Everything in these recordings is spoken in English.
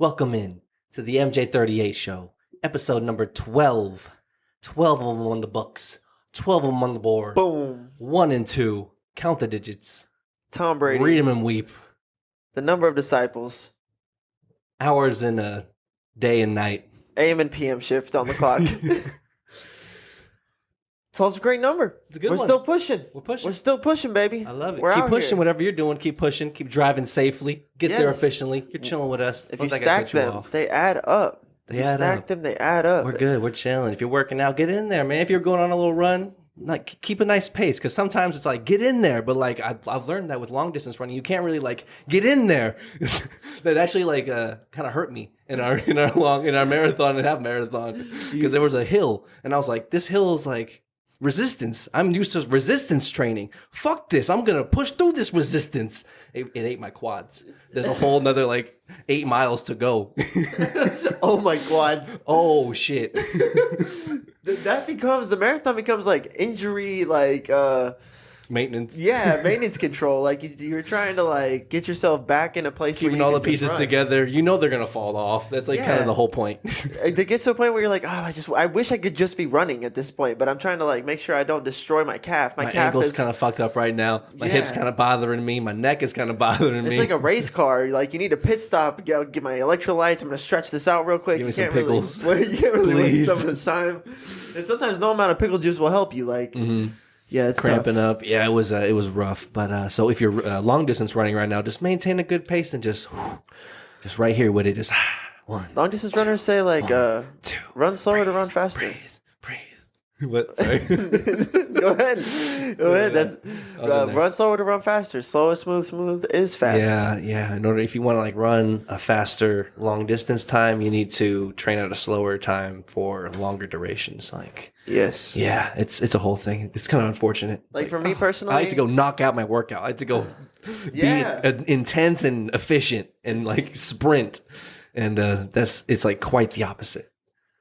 Welcome in to the MJ38 show, episode number 12. 12 of them on the books, 12 of them on the board. Boom. 1 and 2. Count the digits. Tom Brady. Read them and weep. The number of disciples. Hours in a day and night. AM and PM shift on the clock. 12's a great number. It's a good We're one. still pushing. We're pushing. We're still pushing, baby. I love it. We're Keep out pushing here. whatever you're doing. Keep pushing. Keep driving safely. Get there Yes. efficiently. You're chilling with us. If Don't you think I stack cut you them, off. they add up. They you add stack up. them, they add up. We're good. We're chilling. If you're working out, get in there, man. If you're going on a little run, like keep a nice pace, because sometimes it's like get in there, but like I've learned that with long distance running, you can't really like get in there. That actually like kind of hurt me in our marathon and half marathon, because there was a hill, and I was like, this hill is like resistance. I'm used to resistance training. Fuck this. I'm gonna push through this resistance. It ate my quads. There's a whole nother like 8 miles to go. Oh my quads. Oh shit. That becomes, the marathon becomes like injury, like Maintenance. maintenance control. Like you're trying to like get yourself back in a place Keeping where you all the can just pieces run. together, you know they're gonna fall off. That's like kind Yeah. of the whole point. It gets to a point where you're like, oh, I wish I could just be running at this point, but I'm trying to like make sure I don't destroy my calf. My calf ankle's is kind of fucked up right now. My hip's Yeah. kind of bothering me. My neck is kind of bothering me. It's like a race car. Like you need a pit stop. Get my electrolytes. I'm gonna stretch this out real quick. Give me You some can't pickles. Really, you can't really Please. waste so much time. And sometimes no amount of pickle juice will help you. Like, yeah, it's cramping tough. up. Yeah, it was rough. But so if you're long distance running right now, just maintain a good pace and just right here with it. Just one, Long distance runners say like, 2, run slower to breathe, run faster. breathe. What? Sorry. Go ahead. Go ahead. That's I was in there. run slower to run faster. Slow is smooth. Smooth is fast. Yeah. In order, if you want to like run a faster long distance time, you need to train at a slower time for longer durations. Like, Yes. yeah, it's a whole thing. It's kind of unfortunate. It's Like for me personally, I had to go knock out my workout. I had to go Yeah. be intense and efficient and like sprint, and it's like quite the opposite.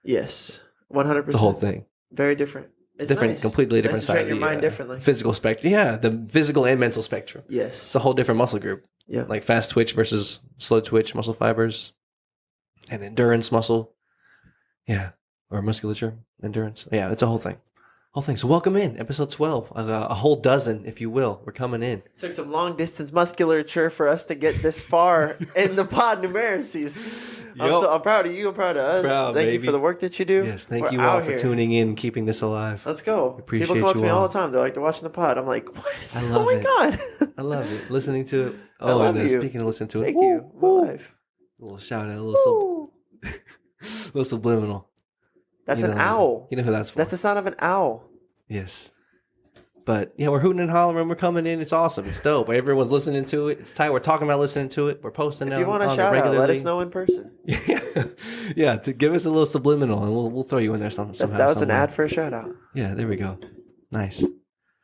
Yes, 100%. It's the whole thing. Very different. It's Different, nice. completely It's different nice to side train of your the mind differently. physical spectrum. Yeah, the physical and mental spectrum. It's Yes. a whole different muscle group. Yeah. Like fast twitch versus slow twitch muscle fibers, and endurance muscle. Yeah, or musculature, endurance. Yeah, it's a whole thing. So welcome in episode 12, a whole dozen, if you will. We're coming in. Took some long distance musculature for us to get this far in the pod numeracies. I'm proud of you. I'm proud of us. Proud, Thank you baby. for the work that you do. Yes, thank We're you all out for here. tuning in, keeping this alive. Let's go. Appreciate People come up to you me all all. the time. They're like, they're watching the pod. I'm like, what? I love Oh my it. God. I love it. Listening to it. I Oh, love and you. speaking of listening to it. Thank woo, you. My woo. life. A little shout out, a little, Woo. little subliminal. That's You an know- owl. You know who that's for. That's the sound of an owl. Yes. But yeah, we're hooting and hollering. We're coming in. It's awesome. It's dope. Everyone's listening to it. It's tight. We're talking about listening to it. We're posting If on, you want a on it shout out, regularly. let us know in person. Yeah, to give us a little subliminal, and we'll throw you in there somehow. That was an somewhere. ad for a shout out. Yeah, there we go. Nice.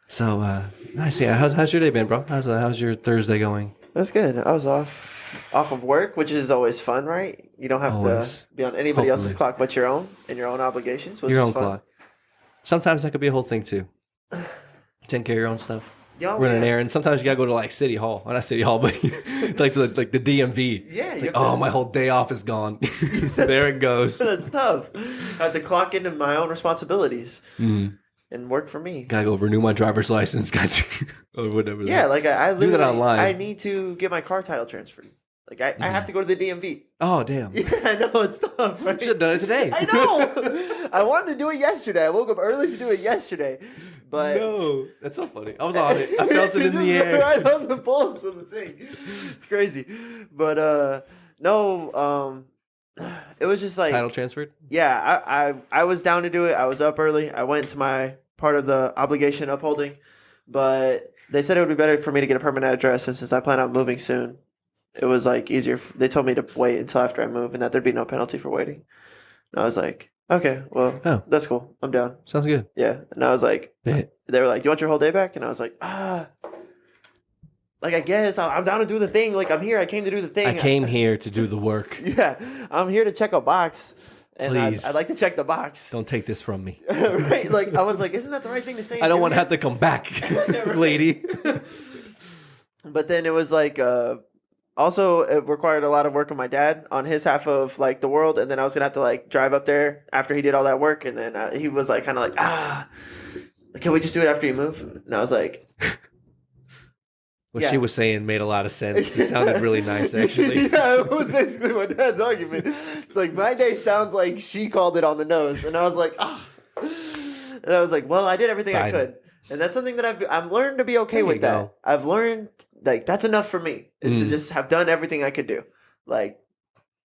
So nice. Yeah, how's your day been, bro? How's your Thursday going? That's good. I was off of work, which is always fun, right? You don't have Always. to be on anybody else's Hopefully. clock but your own and your own obligations, which Your is own fun. clock. Sometimes that could be a whole thing too. Taking care of your own stuff. Yo, Running an yeah. errand. Sometimes you gotta go to like City Hall. Well, not City Hall, but like the DMV. Yeah, It's you like, have to- oh, my whole day off is gone. There it goes. That's tough. I have to clock into my own responsibilities and work for me. Gotta go renew my driver's license. Got to, or whatever. Yeah, like I Do that literally, online. I need to get my car title transferred. Like I have to go to the DMV. Oh damn. Yeah, I know it's tough, right? Should have done it today. I know. I wanted to do it yesterday. I woke up early to do it yesterday, but No, that's so funny. I was on it. I felt it in Just the air. right on the pulse of the thing. It's crazy, but no, it was just like Title transferred. yeah. I was down to do it. I was up early. I went to my part of the obligation upholding, but they said it would be better for me to get a permanent address, and since I plan on moving soon, it was like easier. They told me to wait until after I move and that there'd be no penalty for waiting. And I was like, okay, well, Oh. that's cool. I'm down. Sounds good. Yeah. And I was like, Yeah. they were like, you want your whole day back? And I was like, like, I guess I'm down to do the thing. Like, I'm here. I came to do the thing. I came here to do the work. Yeah. I'm here to check a box. And Please. I'd like to check the box. Don't take this from me. Right? Like, I was like, isn't that the right thing to say? I don't want to have to come back, Right. lady. But then it was like, Also, it required a lot of work on my dad on his half of like the world, and then I was gonna have to like drive up there after he did all that work, and then he was like kind of like, can we just do it after you move? And I was like, What yeah. she was saying made a lot of sense. It sounded really nice, actually. Yeah, it was basically my dad's argument. It's like, my day sounds like she called it on the nose, and I was like, and I was like, well, I did everything I could, and that's something that I've learned to be okay with that. Go. I've learned like that's enough for me is to just have done everything I could do. Like,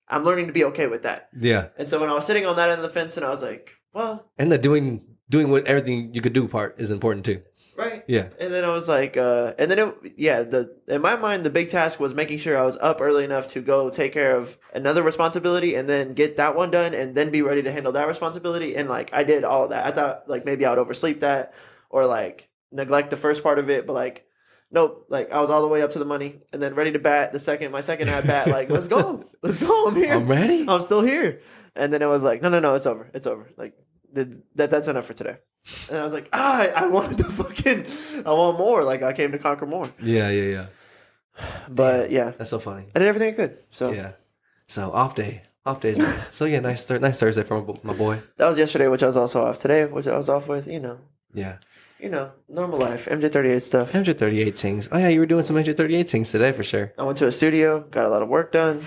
I'm learning to be okay with that. Yeah. And so when I was sitting on that end of the fence, and I was like, well, and the doing what everything you could do part is important too. Right. Yeah. And then I was like, in my mind, the big task was making sure I was up early enough to go take care of another responsibility and then get that one done and then be ready to handle that responsibility. And like, I did all of that. I thought like maybe I would oversleep that or like neglect the first part of it. But like, nope. Like I was all the way up to the money and then ready to bat my second at bat. Like, let's go. Let's go. I'm here. I'm ready. I'm still here. And then it was like, no, it's over. It's over. Like that's enough for today. And I was like, I wanted I want more. Like I came to conquer more. Yeah. But yeah, that's so funny. I did everything I could. So yeah. So off day is nice. So yeah, nice Thursday for my boy. That was yesterday, which I was also off. Today, which I was off with. Yeah. Normal life. MJ38 stuff. MJ38 things. Oh yeah, you were doing some MJ38 things today for sure. I went to a studio, got a lot of work done.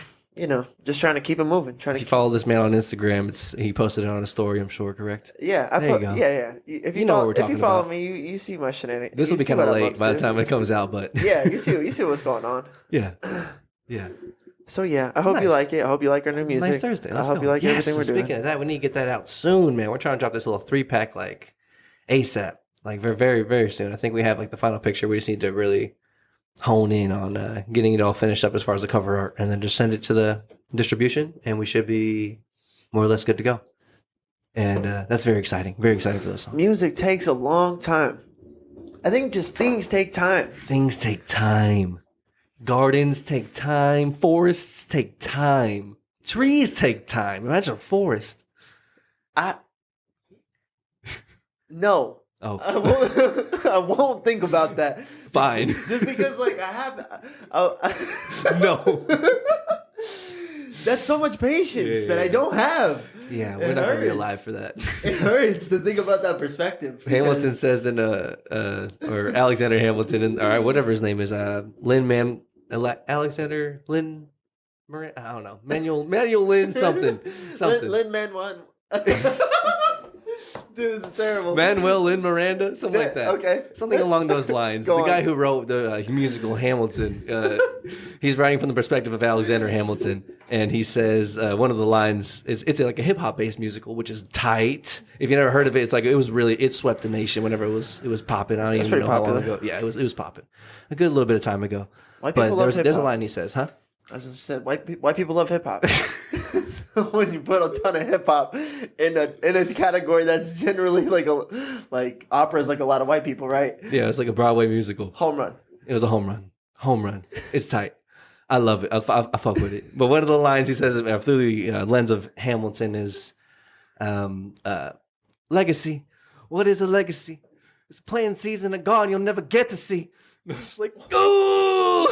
Just trying to keep it moving. If you follow this man on Instagram, he posted it on a story, I'm sure, correct? Yeah, there you go. Yeah. If you follow me, you see my shenanigans. This will be kind of late by the time it comes out, but yeah, you see what's going on. Yeah. So yeah, I hope you like it. I hope you like our new music. Nice Thursday. I hope you like everything we're doing. Speaking of that, we need to get that out soon, man. We're trying to drop this little 3-pack like ASAP, like very, very, very soon. I think we have like the final picture. We just need to really hone in on getting it all finished up as far as the cover art, and then just send it to the distribution, and we should be more or less good to go. And that's very exciting. Very excited for this song. Music takes a long time. I think just things take time. Things take time. Gardens take time. Forests take time. Trees take time. Imagine a forest. No. Oh. I won't think about that. Fine. Just because, like, No. That's so much patience that I don't have. Yeah, we're not going to be alive for that. It hurts to think about that perspective. Hamilton says in or Alexander Hamilton, or whatever his name is, Alexander Lynn Miranda, I don't know, Manuel Lynn something. Lynn Man. Dude, this is terrible. Manuel Lynn Miranda, something like that. Okay. Something along those lines. The guy who wrote the musical Hamilton, he's writing from the perspective of Alexander Hamilton, and he says one of the lines is it's like a hip hop based musical, which is tight. If you never heard of it, it's like it swept the nation whenever it was popping. I don't even know how long ago. Yeah, it was popping. A good little bit of time ago. White people love hip hop. There's a line he says, huh? I just said white people love hip hop. When you put a ton of hip hop in a category that's generally like opera is like a lot of white people, right? Yeah, it's like a Broadway musical. Home run. It was a home run. It's tight. I love it. I fuck with it. But one of the lines he says through the lens of Hamilton is, legacy. What is a legacy? It's playing season and gone. You'll never get to see. And I was like, oh.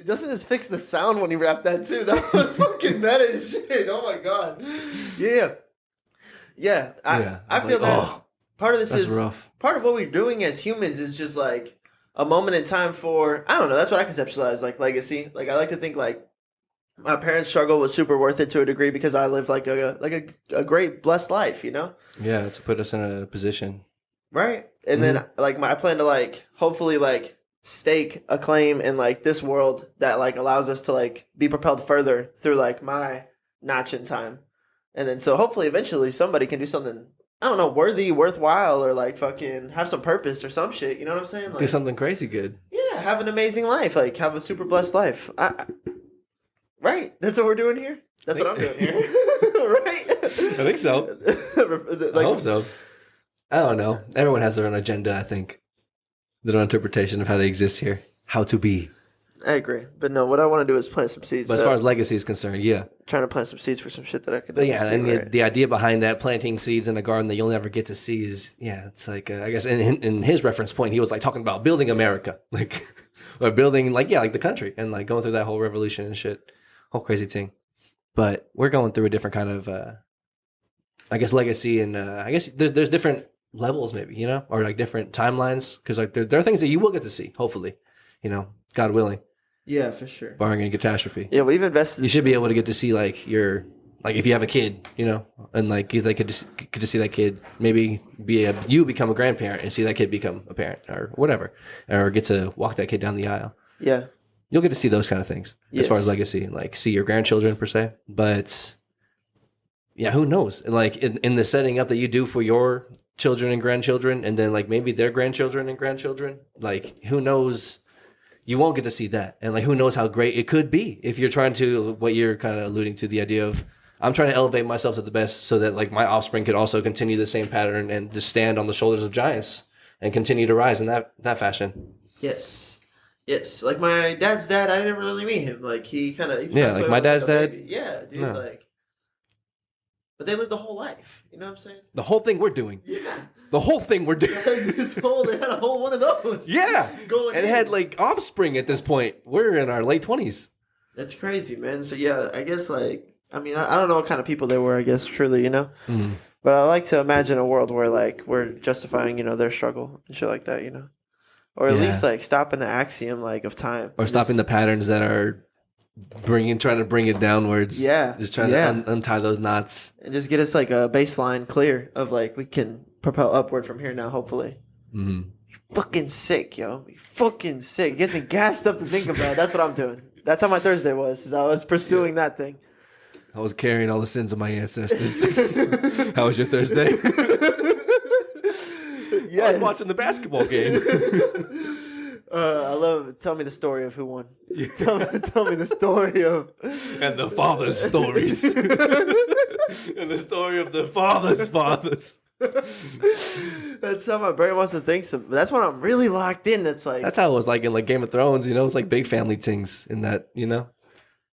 Justin just fixed the sound when he rapped that too. That was fucking meta as shit. Oh my god. Yeah. I feel that part of this is rough. Part of what we're doing as humans is just like a moment in time for, I don't know, that's what I conceptualize like legacy. Like I like to think like my parents' struggle was super worth it to a degree because I lived like a great blessed life, you know? Yeah, to put us in a position. Right. And then like I plan to like hopefully like stake a claim in like this world that like allows us to like be propelled further through like my notch in time. And then so hopefully eventually somebody can do something, I don't know, worthwhile or like fucking have some purpose or some shit. You know what I'm saying? Like, do something crazy good. Yeah, have an amazing life. Like have a super blessed life. Right. That's what we're doing here. That's what I'm doing here. Right? I think so. I hope so. I don't know. Everyone has their own agenda, I think. Their own interpretation of how they exist here. How to be. I agree. But no, what I want to do is plant some seeds. But as far as legacy is concerned, yeah. Trying to plant some seeds for some shit that I could do. Yeah, and the idea behind that, planting seeds in a garden that you'll never get to see is, it's like, I guess in his reference point, he was like talking about building America. Like, or building like the country and like going through that whole revolution and shit, whole crazy thing. But we're going through a different kind of, I guess, legacy, and I guess there's different levels, maybe, or like different timelines, because like there are things that you will get to see, hopefully, God willing, Yeah, for sure. barring any catastrophe. Yeah, we've invested. You should be able to get to see like if you have a kid, and like they could just get to see that kid maybe you become a grandparent and see that kid become a parent or whatever, or get to walk that kid down the aisle. Yeah. You'll get to see those kind of things as far as Yes. legacy and like see your grandchildren per se. But yeah, who knows? And like in the setting up that you do for your children and grandchildren, and then like maybe their grandchildren and grandchildren, like who knows? You won't get to see that. And like who knows how great it could be if you're trying to, what you're kind of alluding to, the idea of I'm trying to elevate myself to the best so that like my offspring could also continue the same pattern and just stand on the shoulders of giants and continue to rise in that fashion. Yes. Yes. Like my dad's dad, I didn't really meet him. Like he kind of Yeah, like my dad's dad. Yeah, dude. No. Like, but they lived a whole life. You know what I'm saying? The whole thing we're doing. Yeah. The whole thing we're doing. They had a whole one of those. Yeah. Going And in. had like offspring at this point. We're in our late 20s. That's crazy, man. So yeah, I guess like I mean I don't know what kind of people they were. I guess truly, Mm-hmm. But I like to imagine a world where like we're justifying their struggle and shit like that, or at Yeah. least like stopping the axiom like of time Or stopping the patterns that are trying to bring it downwards. Yeah. Just trying Yeah. to untie those knots. and just get us like a baseline clear of like we can propel upward from here now. Hopefully, Mm-hmm. fucking sick, yo, fucking sick. It gets me gassed up to think about it. That's what I'm doing. That's how my Thursday was. Is I was pursuing that thing. I was carrying all the sins of my ancestors. How was your Thursday? I was watching the basketball game. I love. Tell me the story of who won. Tell me the story of And the father's stories. And the story of the father's fathers. That's how my brain wants to think. So that's when I'm really locked in. That's like That's how it was like in like Game of Thrones, It's like big family things in that,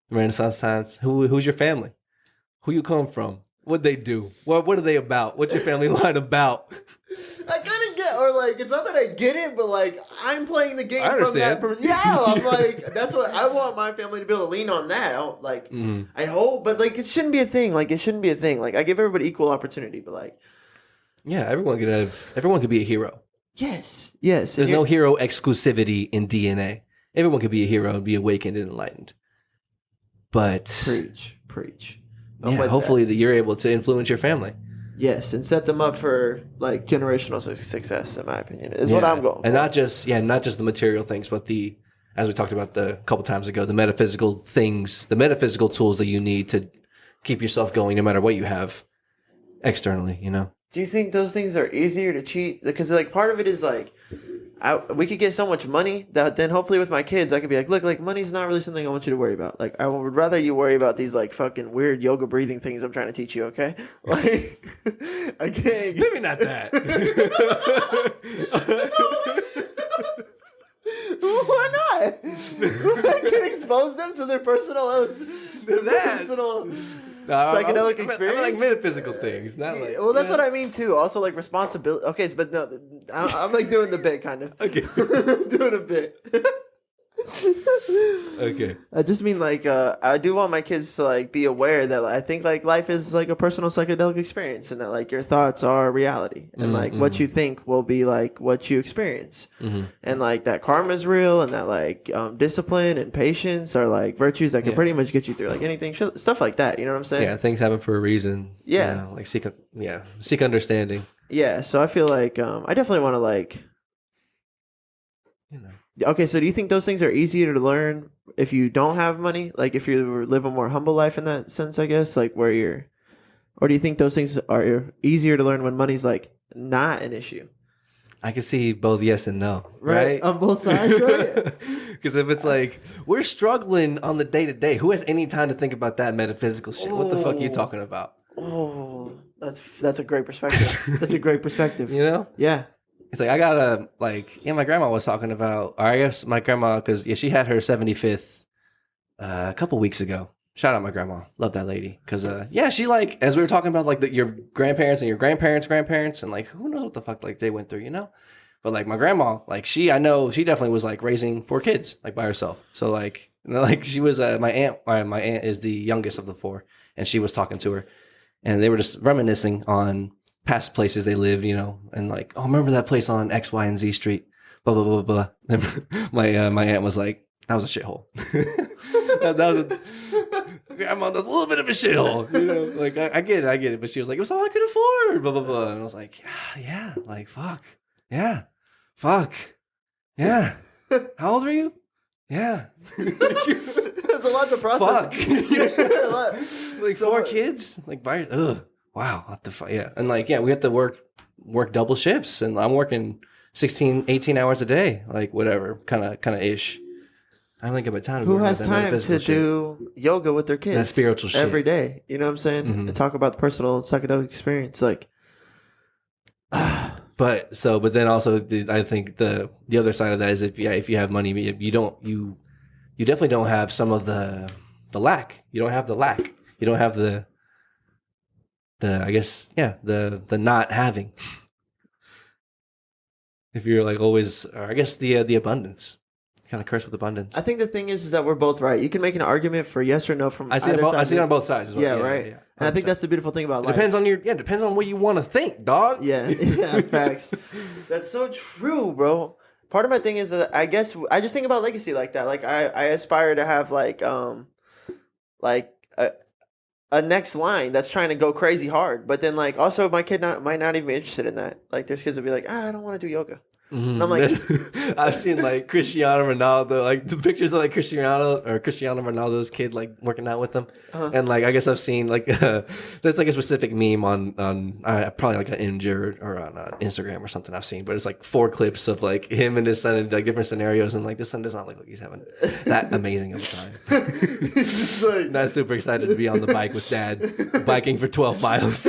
Renaissance times. Who's your family? Who you come from? What'd they do? What are they about? What's your family line about? I kind of get, or like it's not that I get it, but like I'm playing the game I from that. understand. I'm like that's what I want my family to be able to lean on that. I hope, but like it shouldn't be a thing. Like I give everybody equal opportunity, but like Yeah, everyone could be a hero. yes. There's no hero exclusivity in DNA. Everyone could be a hero and be awakened and enlightened. But preach. yeah, hopefully that you're able to influence your family. Yes, and set them up for like generational success. In my opinion, is what Yeah. I'm going for. And not just the material things, but as we talked about a couple times ago, the metaphysical things, the metaphysical tools that you need to keep yourself going, no matter what you have externally. Do you think those things are easier to cheat? Because like part of it is like, we could get so much money that then hopefully with my kids I could be like, look, like money's not really something I want you to worry about. Like I would rather you worry about these like fucking weird yoga breathing things I'm trying to teach you. Okay, like I can't. Maybe not that. Why not? I can expose them to their personal psychedelic I experience. mean, like metaphysical things, not like. Well, that's what I mean too. Also, like responsibility. Okay, but no, I'm like doing the bit kind of. Okay. Doing a bit. Okay. I just mean like I do want my kids to like be aware that I think like life is like a personal psychedelic experience, and that like your thoughts are reality, and like what you think will be like what you experience, and like that karma is real, and that like discipline and patience are like virtues that can pretty much get you through like anything, stuff like that. You know what I'm saying? Yeah, things happen for a reason. Yeah. Like seek understanding. Yeah. So I feel like I definitely want to like. Okay, so do you think those things are easier to learn if you don't have money? Like if you live a more humble life in that sense, I guess, like where you're, or do you think those things are easier to learn when money's like not an issue? I can see both yes and no, right? On both sides, right? Because if it's like we're struggling on the day to day, who has any time to think about that metaphysical shit? What the fuck are you talking about? Oh, that's a great perspective. That's a great perspective. Yeah. It's like I gotta my grandma was talking about, or I guess my grandma, because she had her 75th a couple weeks ago. Shout out my grandma, love that lady, because she like, as we were talking about like your grandparents and your grandparents, and like who knows what the fuck like they went through, But like my grandma, like I know she definitely was like raising 4 kids like by herself. So like, she was my aunt. My aunt is the youngest of the 4, and she was talking to her, and they were just reminiscing on past places they lived, and like, oh, remember that place on X, Y, and Z Street, blah blah blah blah. And my aunt was like, that was a shithole. that was grandma, that's a little bit of a shithole, Like I get it, but she was like, it was all I could afford, blah blah blah. And I was like, yeah, like fuck, yeah, fuck, yeah. How old are you? Yeah. There's a lot to process. Fuck. Like 4 kids? Like, wow. What the fuck? Yeah. And like, yeah, we have to work double shifts, and I'm working 16, 18 hours a day, like whatever, kind of ish. I don't think about time. Who has time to do yoga with their kids? That spiritual shit. Every day. You know what I'm saying? Mm-hmm. And talk about the personal psychedelic experience. Like, But then also I think the other side of that is if you have money, you definitely don't have some of the lack. You don't have the lack. You don't have the I guess the not having. If you're like always, or I guess the abundance. Kind of cursed with abundance. I think the thing is that we're both right. You can make an argument for yes or no from I see either side. I see it on both sides as well. Yeah, right. Yeah. And I think that's the beautiful thing about life. Depends on what you want to think, dog. Yeah, facts. That's so true, bro. Part of my thing is that I guess I just think about legacy like that. Like I aspire to have like a next line that's trying to go crazy hard, but then like also my kid might not even be interested in that. Like there's kids will be like, I don't want to do yoga. Mm-hmm. And I'm like, I've seen like Cristiano Ronaldo, like the pictures of like Cristiano Ronaldo's kid like working out with them, and like I guess I've seen like there's like a specific meme on probably like an Injured or on Instagram or something I've seen, but it's like 4 clips of like him and his son in like different scenarios, and like this son does not look like he's having that amazing of a time. Like, not super excited to be on the bike with dad, biking for 12 miles.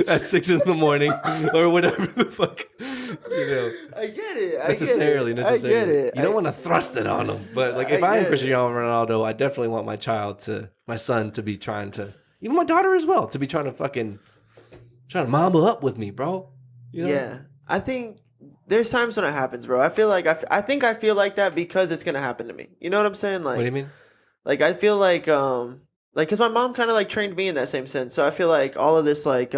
At 6 a.m. or whatever the fuck, I get it. Necessarily. I get it. You don't want to thrust it on them, but like if I am Cristiano Ronaldo, I definitely want my son to be trying to, even my daughter as well, to be trying to marble up with me, bro. Yeah, I think there's times when it happens, bro. I feel like I think I feel like that because it's gonna happen to me. You know what I'm saying? Like, what do you mean? Like I feel like because my mom kind of like trained me in that same sense. So I feel like all of this like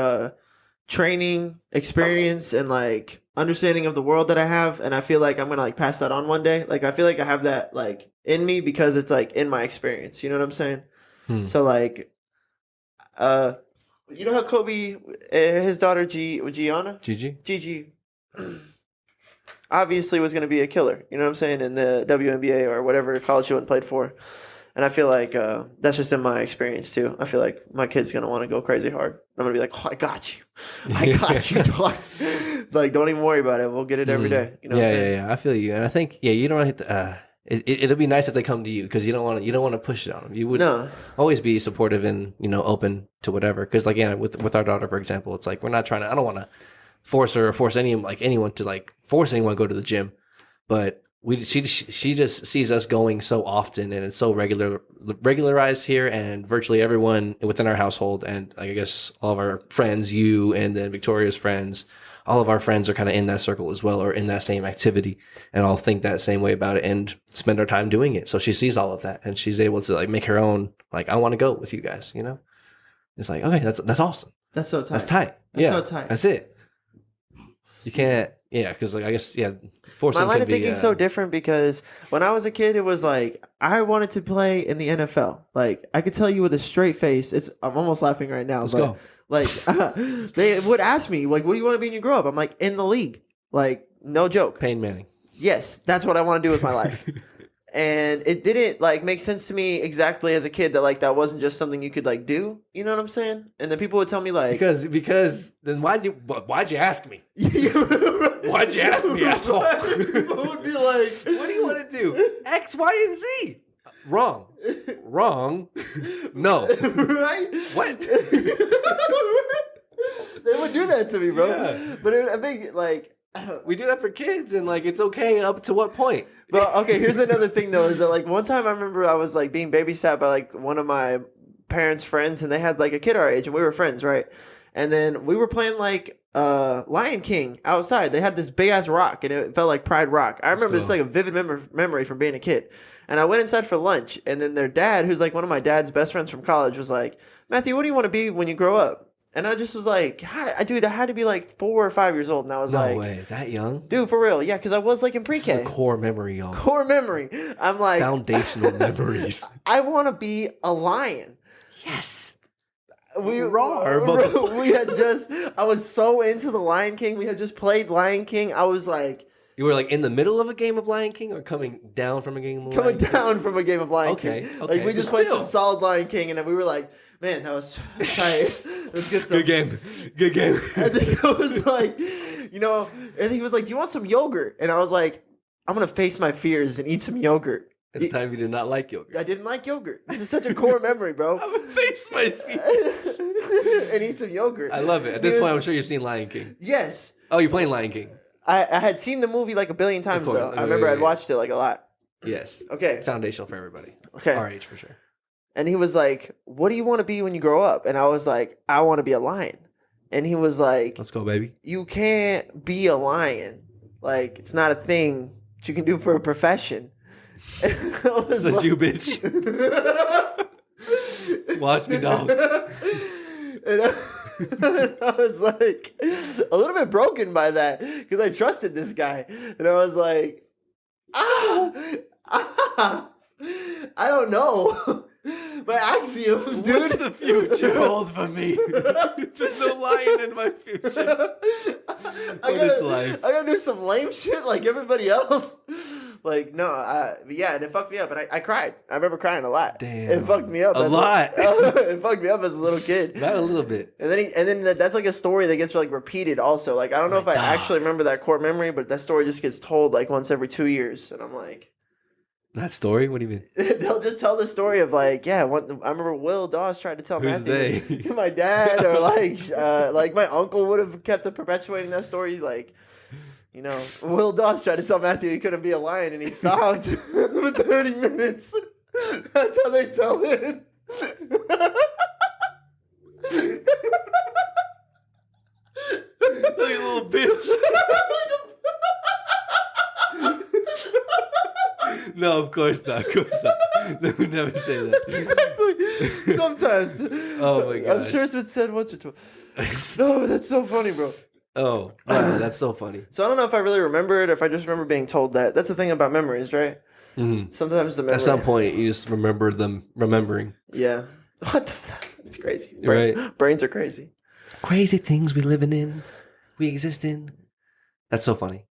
training experience and like understanding of the world that I have, and I feel like I'm gonna like pass that on one day. Like I feel like I have that like in me because it's like in my experience. You know what I'm saying? So like, you know how Kobe, his daughter Gigi, obviously was gonna be a killer. You know what I'm saying, in the WNBA or whatever college she went and played for. And I feel like that's just in my experience, too. I feel like my kid's going to want to go crazy hard. I'm going to be like, I got you. I got you, dog. Like, don't even worry about it. We'll get it every day. You know what I'm saying? Yeah. I feel you. And I think, you don't have to, it'll be nice if they come to you because you don't want to push it on them. You would always be supportive and, open to whatever. Because, like, with our daughter, for example, it's like, we're not trying to, I don't want to force her or force anyone to, like, force anyone to go to the gym. But she just sees us going so often, and it's so regularized here, and virtually everyone within our household, and I guess all of our friends, you and then Victoria's friends, all of our friends are kind of in that circle as well, or in that same activity, and all think that same way about it and spend our time doing it. So she sees all of that, and she's able to like make her own. Like, I want to go with you guys. It's like, okay, that's awesome. That's so tight. That's tight. So tight. That's it. You can't. Yeah, because like I guess forcing. My line of thinking is so different because when I was a kid, it was like I wanted to play in the NFL. Like I could tell you with a straight face. I'm almost laughing right now. Let's go. Like they would ask me like, "What do you want to be when you grow up?" I'm like, "In the league." Like no joke. Peyton Manning. Yes, that's what I want to do with my life. And it didn't like make sense to me exactly as a kid that like that wasn't just something you could like do. You know what I'm saying? And then people would tell me like because then why'd you ask me? Why'd you ask me, asshole? People would be like, what do you want to do? X, Y, and Z. Wrong. No. Right? What? They would do that to me, bro. Yeah. But I think like we do that for kids, and like it's okay up to what point? But okay, here's another thing though, is that like one time I remember I was like being babysat by like one of my parents' friends, and they had like a kid our age, and we were friends, right? And then we were playing like Lion King outside. They had this big ass rock, and it felt like Pride Rock. I remember this like a vivid memory from being a kid. And I went inside for lunch, and then their dad, who's like one of my dad's best friends from college, was like, "Matthew, what do you want to be when you grow up?" And I just was like, dude, I had to be like 4 or 5 years old. And I was No like, way, that young? dude, for real. Yeah, because I was like in pre-K. This is a core memory, y'all. Core memory. I'm like, Foundational memories. I want to be a lion. Yes. We Roar, I was so into the Lion King. We had just played Lion King. I was like, You were like in the middle of a game of Lion King or coming down from a game of Lion coming King? down from a game of Lion King. Okay. Like we just played some solid Lion King, and then we were like, man, that was tight. It was good stuff. Good game. Good game. I think I was like, and he was like, do you want some yogurt? And I was like, I'm going to face my fears and eat some yogurt. At the time, you did not like yogurt. I didn't like yogurt. This is such a core memory, bro. I'm gonna face my fears. And eat some yogurt. I love it. At this point, I'm sure you've seen Lion King. Yes. Oh, you're playing Lion King. I had seen the movie like a billion times, though. I remember I'd watched it like a lot. Yes. Okay. Foundational for everybody. Okay. Our age, for sure. And he was like, what do you want to be when you grow up? And I was like, I want to be a lion. And he was like, Let's go, baby. you can't be a lion. Like, it's not a thing that you can do for a profession. That's like, you, bitch. Watch me, dog. And I was like a little bit broken by that because I trusted this guy. And I was like, I don't know. My axioms, dude. What's the future hold for me? There's no lion in my future. I gotta do some lame shit like everybody else. Like, no, yeah, and it fucked me up. And I cried. I remember crying a lot. Damn. It fucked me up. A lot. It fucked me up as a little kid. Not a little bit. And then that's like a story that gets like repeated also. Like, I don't know if I actually remember that core memory, but that story just gets told like once every 2 years. And I'm like... That story? What do you mean? They'll just tell the story of like, I remember Will Dawes tried to tell Who's Matthew, they? my dad, or like my uncle would have kept perpetuating that story. Like, Will Dawes tried to tell Matthew he couldn't be a lion, and he sobbed for 30 minutes. That's how they tell it. Like a little bitch. No, of course not. Of course not. They would never say that. That's exactly. Sometimes. Oh my gosh. I'm sure it's been said once or twice. No, that's so funny, bro. Oh, wow, that's so funny. So I don't know if I really remember it or if I just remember being told that. That's the thing about memories, right? Mm-hmm. Sometimes the memory. At some point, you just remember them remembering. Yeah. What the It's crazy. Right. Brains are crazy. Crazy things we living in, we exist in. That's so funny.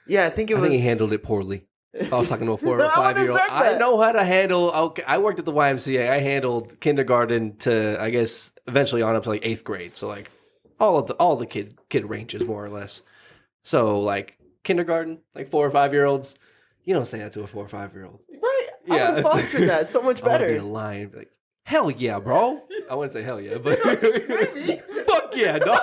Yeah, I think I think he handled it poorly. If I was talking to a 4 or I wouldn't 5-year-old, have said that. I know how to handle. Okay, I worked at the YMCA. I handled kindergarten to, I guess, eventually on up to like 8th grade. So like all the kid ranges more or less. So like kindergarten, like 4 or 5-year-olds, you don't say that to a 4 or 5-year-old. Right. I would have fostered that so much I want to better. be a lion. Like, hell yeah, bro. I wouldn't say hell yeah, but Maybe. fuck yeah, dog.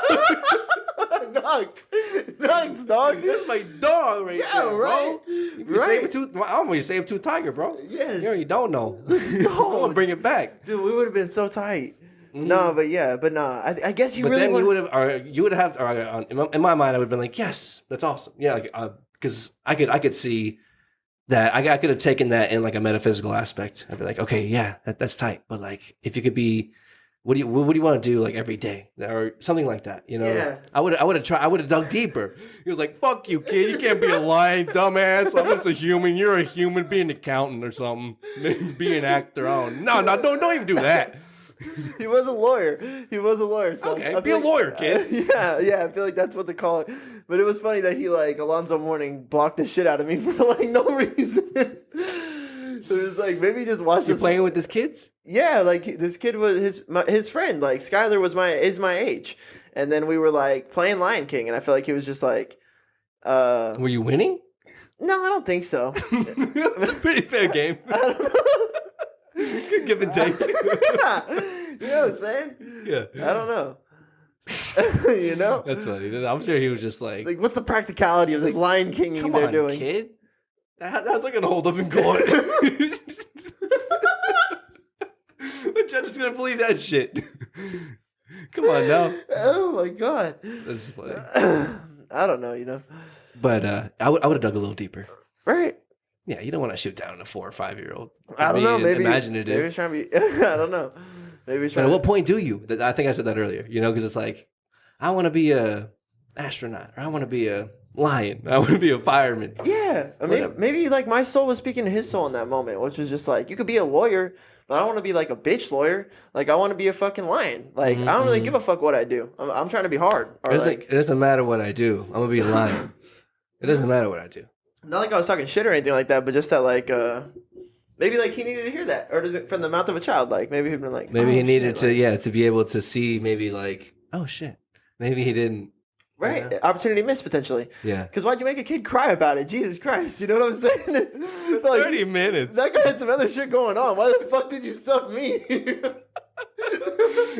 Nugs, dog. That's my dog right there, right. bro. You Right. I'm gonna save two tiger, bro. Yes. You already don't know. I'm gonna bring it back. Dude, we would have been so tight. No, but I guess you But really then would. you would have, in my mind, I would have been like, yes, that's awesome. Yeah, because I could see that I could have taken that in like a metaphysical aspect. I'd be like, okay, yeah, that's tight. But like, if you could be, what do you want to do like every day or something like that? Yeah. I would have dug deeper. He was like, fuck you, kid. You can't be a lion, dumbass. I'm just a human. You're a human. Be an accountant or something. Be an actor. No, don't even do that. He was a lawyer. So Okay, I be feel a lawyer, kid. Yeah. I feel like that's what they call it. But it was funny that he like Alonzo Mourning blocked the shit out of me for like no reason. So it was like maybe just watch. You're playing with his kids? Yeah, like this kid was his friend. Like Skylar is my age, and then we were like playing Lion King, and I feel like he was just like. Were you winning? No, I don't think so. It's a pretty fair game. I don't know. Give and take. You know what I'm saying? Yeah. I don't know. You know? That's funny. I'm sure he was just like What's the practicality of this Lion King come they're on, doing? Kid. How's that going to hold up in court? The judge is going to believe that shit. Come on now. Oh my god. That's funny. I don't know, you know. But I would have dug a little deeper. Right. Yeah, you don't want to shoot down a 4 or 5 year old. I don't know. Maybe imaginative. Maybe he's trying to be. I don't know. Maybe he's But trying. at what point do you? I think I said that earlier. You know, because it's like, I want to be a astronaut, or I want to be a lion, I want to be a fireman. Yeah, I mean, maybe like my soul was speaking to his soul in that moment, which was just like, you could be a lawyer, but I don't want to be like a bitch lawyer. Like, I want to be a fucking lion. Like, I don't really give a fuck what I do. I'm trying to be hard. Or it doesn't matter what I do. I'm gonna be a lion. It doesn't matter what I do. Not like I was talking shit or anything like that, but just that like maybe like he needed to hear that, or from the mouth of a child. Like maybe he'd been like, maybe he needed to be able to see, maybe like, oh shit, maybe he didn't. Right, opportunity missed potentially. Yeah, because why'd you make a kid cry about it? Jesus Christ, you know what I'm saying? Like, 30 minutes. That guy had some other shit going on. Why the fuck did you stuff me?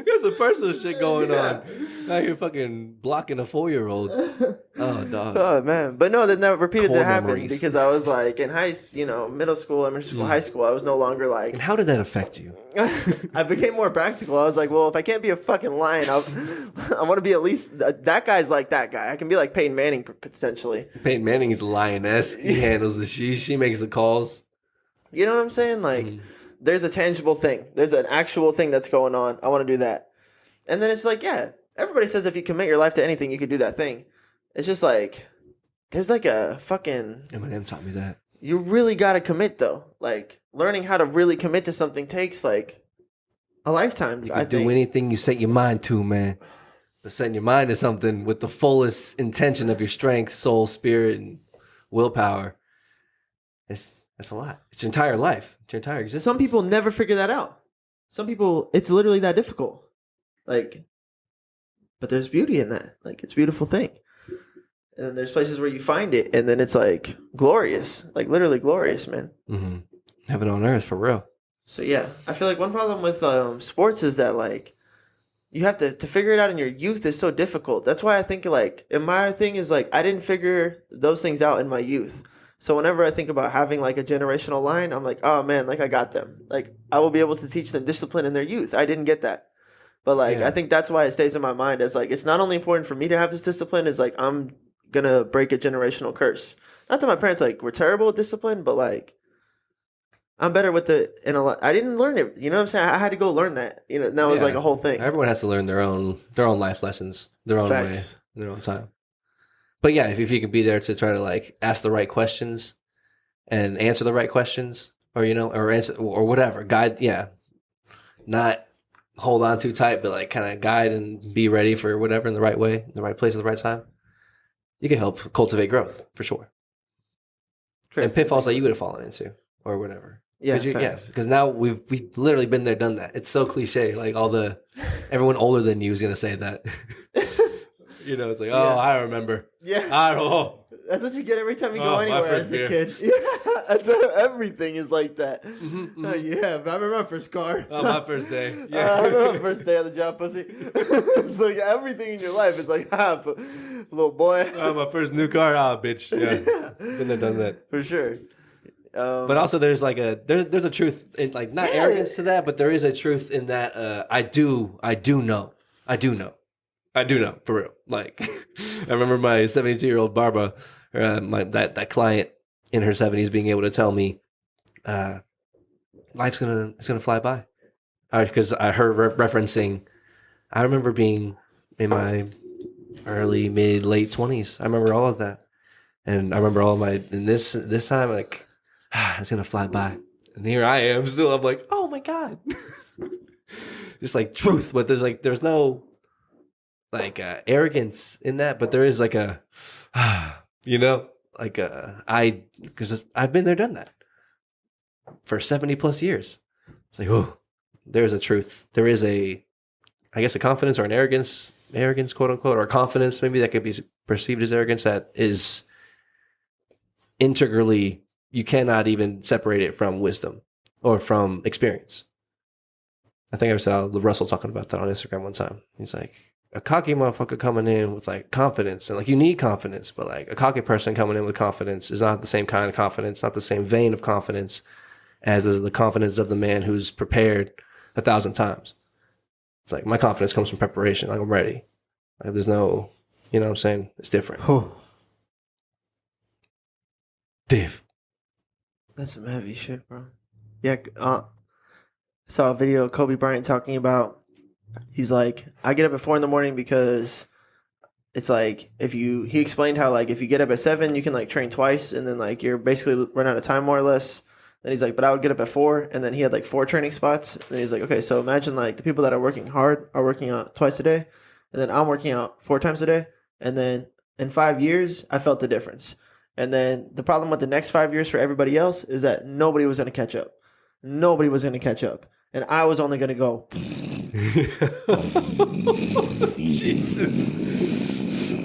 There's some personal shit going on. Now you're fucking blocking a 4-year-old. Oh, dog. Oh, man. But no, that never repeated Core that happened memories. because I was like in middle school, elementary school, high school, I was no longer like. And how did that affect you? I became more practical. I was like, well, if I can't be a fucking lion, I want to be at least that guy's like that guy. I can be like Peyton Manning potentially. Peyton Manning is lioness. He handles the she makes the calls. You know what I'm saying? Like, there's a tangible thing. There's an actual thing that's going on. I want to do that. And then it's like, yeah, everybody says if you commit your life to anything, you could do that thing. It's just like, there's like a fucking... Eminem taught me that. You really got to commit, though. Like, learning how to really commit to something takes, like, a lifetime, You can do anything you set your mind to, man. But setting your mind to something with the fullest intention of your strength, soul, spirit, and willpower, that's a lot. It's your entire life. It's your entire existence. Some people never figure that out. Some people, it's literally that difficult. Like, but there's beauty in that. Like, it's a beautiful thing. And then there's places where you find it, and then it's like glorious, like literally glorious, man. Mm-hmm. Heaven on earth, for real. So yeah, I feel like one problem with sports is that like you have to figure it out in your youth is so difficult. That's why I think like, and my thing is like I didn't figure those things out in my youth. So whenever I think about having like a generational line, I'm like, oh man, like I got them. Like I will be able to teach them discipline in their youth. I didn't get that. But like I think that's why it stays in my mind as like it's not only important for me to have this discipline, it's like I'm gonna break a generational curse. Not that my parents like were terrible at discipline, but like I'm better with it in a lot. I didn't learn it. You know what I'm saying? I had to go learn that. You know, and that was like a whole thing. Everyone has to learn their own life lessons, their own way, in their own time. But yeah, if you could be there to try to like ask the right questions and answer the right questions, or or answer or whatever, guide. Yeah, not hold on too tight, but like kind of guide and be ready for whatever in the right way, in the right place at the right time. You can help cultivate growth for sure. Crazy. And pitfalls that you would have fallen into or whatever. Yeah, because now we've literally been there, done that. It's so cliche. Like everyone older than you is gonna say that. It's like, I remember. Yeah, I don't know. That's what you get every time you go anywhere as a kid. Yeah, that's everything is like that. Mm-hmm. Oh yeah, but I remember my first car. Oh, my first day. Yeah, I remember my first day on the job, pussy. It's like everything in your life is like, little boy. Oh, my first new car, bitch. Yeah, been there, done that for sure. But also, there's like there's a truth in like not arrogance to that, but there is a truth in that. I do know for real. Like I remember my 72-year-old Barbara, that client in her 70s, being able to tell me, life's gonna fly by, because I heard referencing. I remember being in my early, mid, late 20s. I remember all of that, and I remember all of my. And this time, like. It's gonna fly by, and here I am still. I'm like, oh my god, just like truth. But there's no like arrogance in that, but there is like a, because I've been there, done that for 70 plus years. It's like, oh, there's a truth. There is I guess a confidence or an arrogance, quote unquote, or confidence maybe that could be perceived as arrogance that is integrally. You cannot even separate it from wisdom or from experience. I think I saw Russell talking about that on Instagram one time. He's like, a cocky motherfucker coming in with like confidence, and like you need confidence, but like a cocky person coming in with confidence is not the same kind of confidence, not the same vein of confidence as is the confidence of the man who's prepared 1,000 times It's like my confidence comes from preparation. Like I'm ready. Like there's no, you know what I'm saying? It's different. Div. That's some heavy shit, bro. Yeah, saw a video of Kobe Bryant talking about. He's like, I get up at 4 a.m. because it's like he explained how like if you get up at 7, you can like train twice, and then like you're basically run out of time more or less. Then he's like, but I would get up at 4, and then he had like 4 training spots. And he's like, okay, so imagine like the people that are working hard are working out twice a day, and then I'm working out 4 times a day, and then in 5 years I felt the difference. And then the problem with the next 5 years for everybody else is that nobody was going to catch up. Nobody was going to catch up. And I was only going to go. Jesus.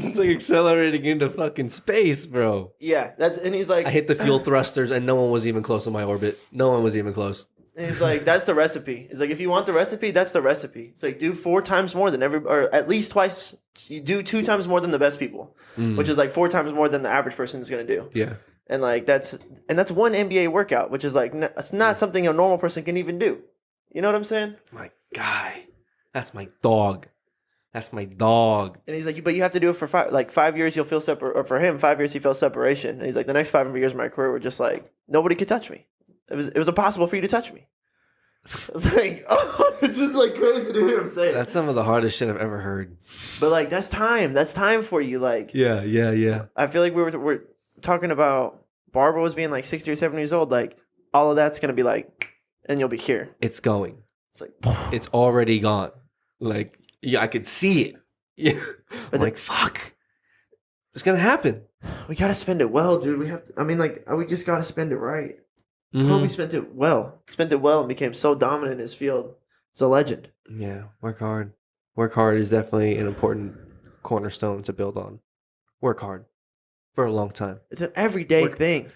It's like accelerating into fucking space, bro. Yeah. And he's like. I hit the fuel thrusters and no one was even close to my orbit. No one was even close. And he's like, that's the recipe. He's like, if you want the recipe, that's the recipe. It's like, do 4 times more than or at least twice. You do 2 times more than the best people, which is like 4 times more than the average person is going to do. Yeah. And like, that's one NBA workout, which is like, it's not something a normal person can even do. You know what I'm saying? My guy. That's my dog. That's my dog. And he's like, but you have to do it for 5 years, you'll feel separate. Or for him, 5 years, he felt separation. And he's like, the next 5 years of my career were just like, nobody could touch me. It was impossible for you to touch me. It's like, oh, it's just like crazy to hear him say it. That's some of the hardest shit I've ever heard. But like, that's time. That's time for you. Like, yeah. I feel like we're talking about Barbara was being like 60 or 70 years old. Like, all of that's gonna be like, and you'll be here. It's going. It's like, it's already gone. Like, yeah, I could see it. Yeah, I'm like, fuck. It's gonna happen. We gotta spend it well, dude. We have to. I mean, like, we just gotta spend it right. Kobe spent it well. And became so dominant in his field. He's a legend. Yeah, work hard. Work hard is definitely an important cornerstone to build on. Work hard for a long time. It's an everyday thing.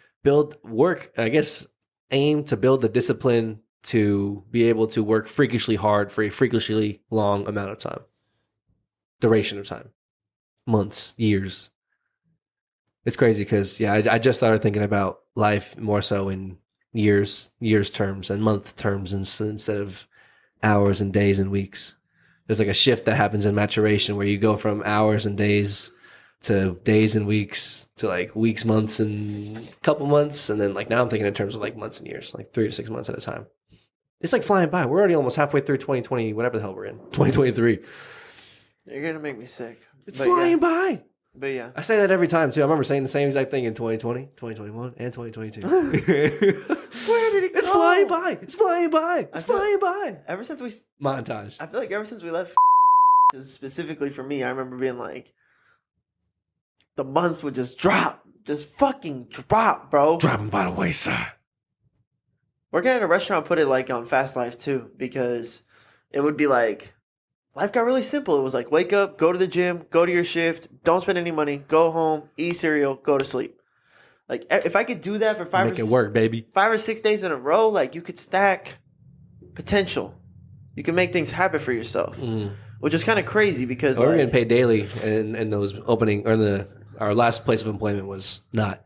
Aim to build the discipline to be able to work freakishly hard for a freakishly long amount of time. Duration of time. Months, years. It's crazy because, I just started thinking about life more so in years terms and month terms instead of hours and days and weeks. There's like a shift that happens in maturation where you go from hours and days to days and weeks to like weeks, months, and couple months. And then like now I'm thinking in terms of like months and years, like 3 to 6 months at a time. It's like flying by. We're already almost halfway through 2020, whatever the hell we're in, 2023. You're going to make me sick. It's flying by. But yeah. I say that every time too. I remember saying the same exact thing in 2020, 2021, and 2022. Where did it go? It's flying by. It's flying by. It's flying by. Ever since we... Montage. I feel like ever since we left, specifically for me, I remember being like, the months would just drop. Just fucking drop, bro. Dropping by the wayside. Working at a restaurant put it like on Fast Life too, because it would be like, life got really simple. It was like, wake up, go to the gym, go to your shift, don't spend any money, go home, eat cereal, go to sleep. Like, if I could do that for 5 or 6 days in a row, like, you could stack potential. You can make things happen for yourself, which is kind of crazy because we're getting paid daily, and those opening or our last place of employment was not.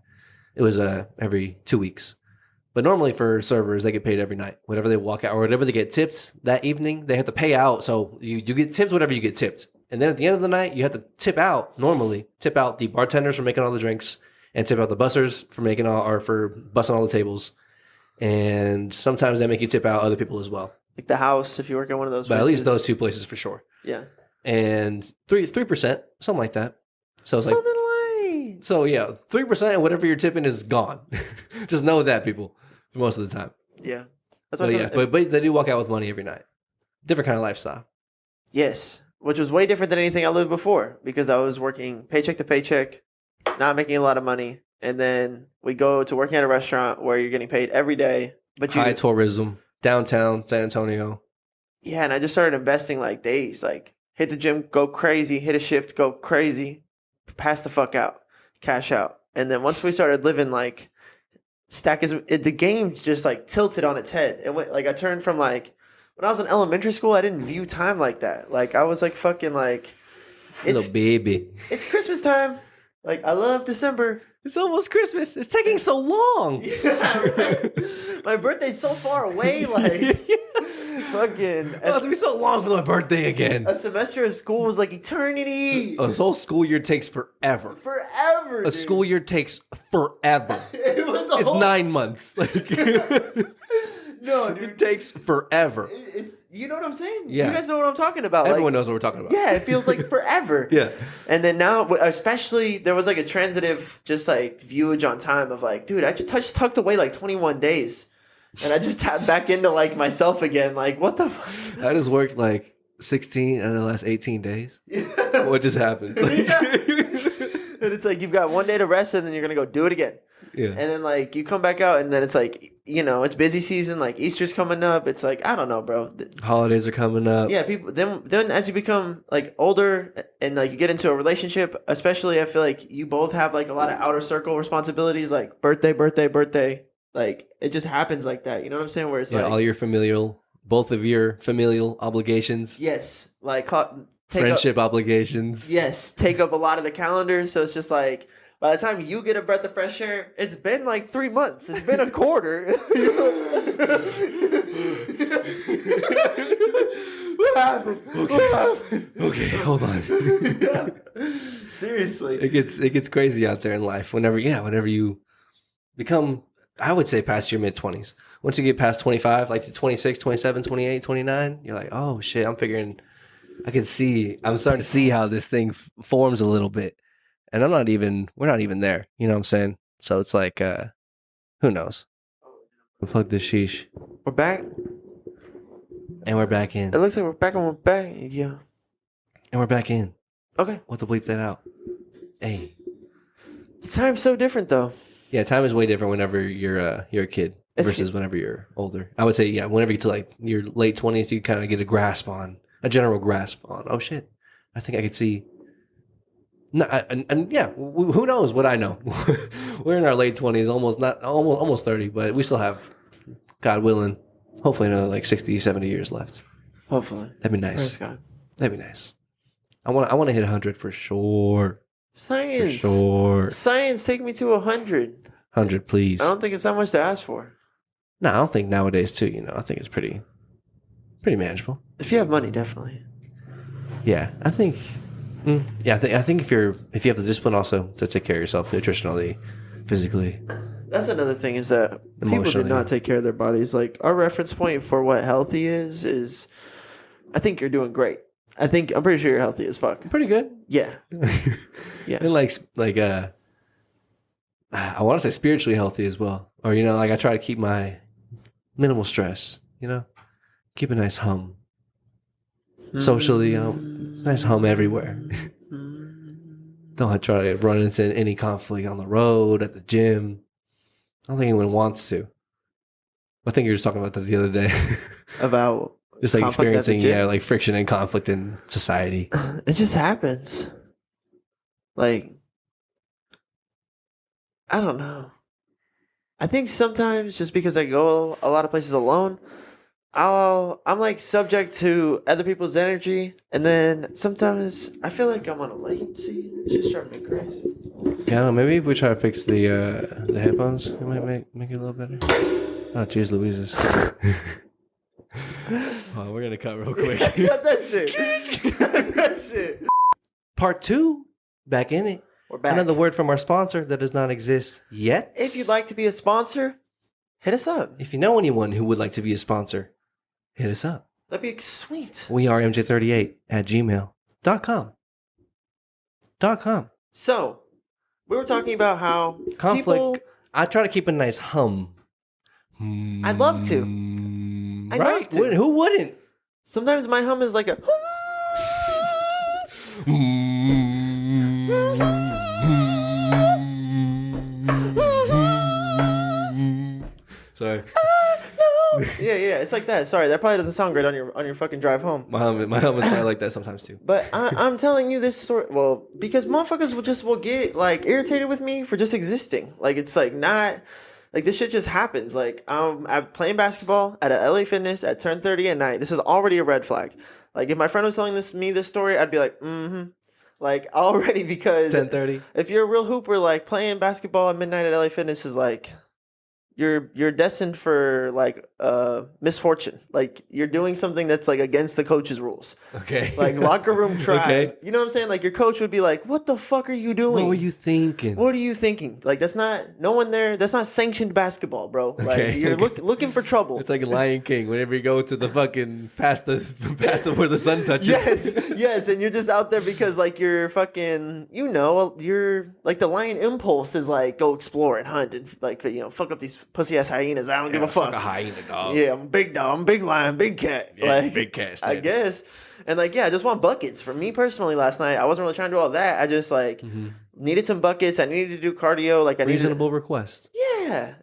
It was every 2 weeks. But normally for servers, they get paid every night. Whatever they walk out or whatever they get tipped that evening, they have to pay out. So you get tipped whatever you get tipped. And then at the end of the night, you have to tip out the bartenders for making all the drinks and tip out the bussers for for bussing all the tables. And sometimes they make you tip out other people as well. Like the house, if you work at one of those places. But at least those 2 places for sure. Yeah. And 3%, something like that. So it's something like... So yeah, 3% of whatever you're tipping is gone. Just know that, people. Most of the time. Yeah. That's why but they do walk out with money every night. Different kind of lifestyle. Yes. Which was way different than anything I lived before because I was working paycheck to paycheck, not making a lot of money. And then we go to working at a restaurant where you're getting paid every day. But high tourism, downtown San Antonio. Yeah, and I just started investing like days. Like, hit the gym, go crazy. Hit a shift, go crazy. Pass the fuck out. Cash out. And then once we started living like... the game just like tilted on its head. And like I turned from like when I was in elementary school, I didn't view time like that. Like I was like fucking like little baby. It's Christmas time. Like I love December. It's almost Christmas. It's taking so long. Yeah, right? My birthday's so far away. Like fucking Oh, it's gonna be so long for my birthday again. a semester of school was like eternity. A whole school year takes forever. Forever. A Dude. school year takes forever. It was It's 9 months. Like, no, dude. it takes forever. It's you know what I'm saying? Yeah. You guys know what I'm talking about. Everyone like, knows what we're talking about. Yeah, it feels like forever. Yeah. And then now, especially, there was like a transitive, just like viewage on time of like, dude, I just tucked away like 21 days. And I just tapped back into like myself again. Like, what the fuck? I just worked like 16 out of the last 18 days. Yeah. What just happened? And it's like, you've got one day to rest and then you're going to go do it again. Yeah. And then like, you come back out and then it's like, you know, it's busy season. Like Easter's coming up. It's like, I don't know, bro. Holidays are coming up. Yeah, people. Then as you become like older and like you get into a relationship, especially, I feel like you both have like a lot of outer circle responsibilities, like birthday. Like it just happens like that. You know what I'm saying? Where it's Yeah, like all your both of your familial obligations. yes, like Friendship obligations. Yes, take up a lot of the calendar. So it's just like by the time you get a breath of fresh air, it's been like 3 months. It's been a quarter. What happened? Okay, hold on. Yeah. Seriously. It gets crazy out there in life. Whenever you become, I would say, past your mid-20s. Once you get past 25, like to 26, 27, 28, 29, you're like, oh shit, I'm starting to see how this thing forms a little bit. And we're not even there. You know what I'm saying? So it's like, who knows? Plug the sheesh. We're back. And we're back in. It looks like we're back and we're back. Yeah. And we're back in. Okay. We'll have to bleep that out. Hey. The time's so different though. Yeah, time is way different whenever you're a kid versus whenever you're older. I would say, yeah, whenever you get to like your late 20s, you kind of get a general grasp on, oh shit, I think I could see. No, and yeah, who knows what I know? We're in our late 20s, almost 30, but we still have, God willing, hopefully another like 60, 70 years left. Hopefully. That'd be nice. Praise God. That'd be nice. I want to hit 100 for sure. Science. For sure. Science, take me to 100. 100, please. I don't think it's that much to ask for. No, I don't think nowadays too. I think it's pretty manageable. If you have money, definitely. Yeah, I think. Yeah, I think if you have the discipline also to take care of yourself nutritionally, physically. That's another thing is that people do Emotionally. not take care of their bodies. Like our reference point for what healthy is I think you're doing great. I'm pretty sure you're healthy as fuck. Pretty good. Yeah. Yeah. And like I want to say spiritually healthy as well. Or like I try to keep my minimal stress. Keep a nice hum. Socially, nice hum everywhere. Don't try to run into any conflict on the road, at the gym. I don't think anyone wants to. I think you were just talking about that the other day. About just like conflict at the experiencing, gym? like friction and conflict in society. It just happens. Like, I don't know. I think sometimes just because I go a lot of places alone, I'm like subject to other people's energy, and then sometimes I feel like I'm on a latency. It's just driving me crazy. Yeah, I don't know, maybe if we try to fix the headphones, it might make it a little better. Oh, jeez Louises. Oh, we're gonna cut real quick. Cut that shit. Cut that shit. Part 2, back in it. We're back. Another word from our sponsor that does not exist yet. If you'd like to be a sponsor, hit us up. If you know anyone who would like to be a sponsor, hit us up. That'd be sweet. We are MJ38 at gmail.com. So, we were talking about how Conflict. people... I try to keep a nice hum. I'd love to. I'd love Right? to. Who wouldn't? Sometimes my hum is like a... Sorry. Yeah, it's like that. Sorry, that probably doesn't sound great on your fucking drive home. My hum is kind of like that sometimes too. But I'm telling you this story, well, because motherfuckers will get like irritated with me for just existing. Like it's like not like this shit just happens. Like I'm playing basketball at a LA Fitness at 10:30 at night. This is already a red flag. Like if my friend was telling me this story, I'd be like, like already, because 10:30. if you're a real hooper, like playing basketball at midnight at LA Fitness is like you're destined for like misfortune. Like you're doing something that's like against the coach's rules. Okay. Like locker room tribe. Okay. You know what I'm saying? Like your coach would be like, "What the fuck are you doing? What were you thinking? What are you thinking? Like that's not no one there. That's not sanctioned basketball, bro. Like Okay. you're looking for trouble." It's like a Lion King. Whenever you go to the fucking past the where the sun touches. Yes, and you're just out there because like you're fucking, you're like the lion impulse is like go explore and hunt and like fuck up these pussy ass hyenas. I don't give a fuck. A hyena, dog. Yeah, I'm a big dog. I'm a big lion, big cat. Yeah, like big cat I status. guess, and like I just want buckets. For me personally, last night I wasn't really trying to do all that. I just like needed some buckets. I needed to do cardio. Like I needed. Reasonable request. Yeah.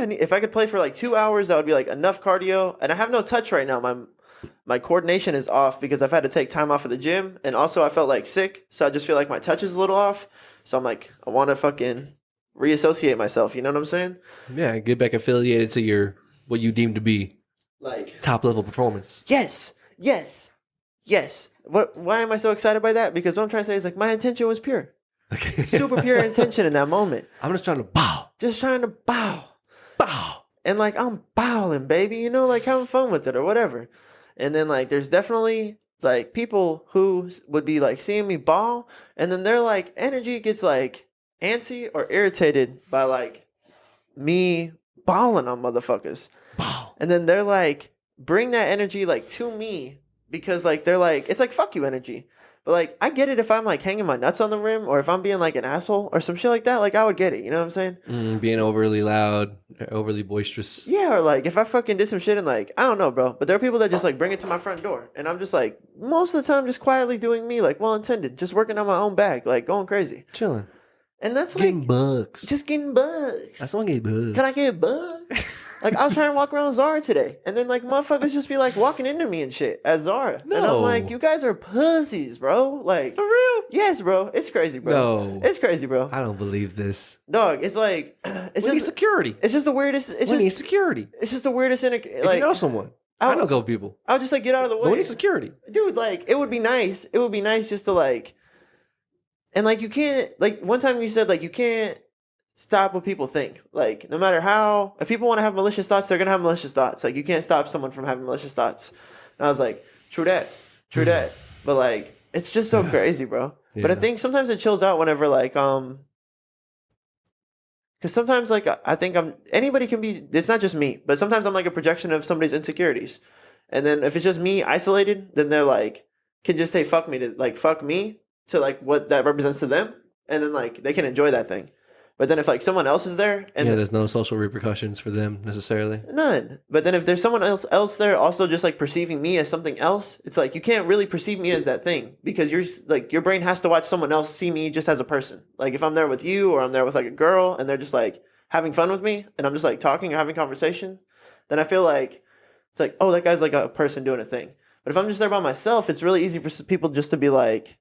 And if I could play for like 2 hours, that would be like enough cardio. And I have no touch right now. My coordination is off because I've had to take time off of the gym, and also I felt like sick, so I just feel like my touch is a little off. So I'm like, I want to fucking reassociate myself. You know what I'm saying? Yeah, get back affiliated to what you deem to be Like top level performance. yes. Why am I so excited by that? Because what I'm trying to say is like my intention was pure, Okay. super pure intention in that moment. I'm just trying to bow. Just trying to bow. Bow. And like I'm bowling, baby, like having fun with it or whatever. And then like there's definitely like people who would be like seeing me ball, and then their like energy gets like antsy or irritated by like me balling on motherfuckers. Bow. And then they're like bring that energy like to me because like they're like it's like fuck you energy. But like I get it if I'm like hanging my nuts on the rim or if I'm being like an asshole or some shit like that. Like I would get it. You know what I'm saying? Being overly loud, overly boisterous. Yeah, or like if I fucking did some shit and like I don't know, bro. But there are people that just like bring it to my front door, and I'm just like most of the time just quietly doing me, like well intended, just working on my own bag, like going crazy. Chilling. And that's Getting like bugs. just getting bugs. That's one get bugs. Can I get bugs? Like I was trying to walk around Zara today, and then like motherfuckers just be like walking into me and shit at Zara, and I'm No. like, you guys are pussies, bro. Like For real? yes, bro. It's crazy, bro. No. It's crazy, bro. I don't believe this. Dog, it's like it's We need just security. it's just the weirdest. It's We need just security. it's just the weirdest. If Like you know someone. I know a couple people. I would just like get out of the But we way, need security. dude. Like it would be nice. It would be nice just to like, and like you can't like one time you said like you can't stop what people think. Like no matter how, if people want to have malicious thoughts, they're gonna have malicious thoughts. Like you can't stop someone from having malicious thoughts. And I was like, true that. But like it's just so crazy, bro. But I Yeah. think sometimes it chills out whenever like because sometimes like I think anybody can be. It's not just me, but sometimes I'm like a projection of somebody's insecurities. And then if it's just me isolated, then they're like can just say fuck me to like what that represents to them, and then like they can enjoy that thing. But then if like someone else is there and There's no social repercussions for them necessarily. none. But then if there's someone else there also just like perceiving me as something else, it's like you can't really perceive me as that thing because you're like your brain has to watch someone else see me just as a person. Like if I'm there with you or I'm there with like a girl and they're just like having fun with me and I'm just like talking or having conversation, then I feel like it's like, oh, that guy's like a person doing a thing. But if I'm just there by myself, it's really easy for people just to be like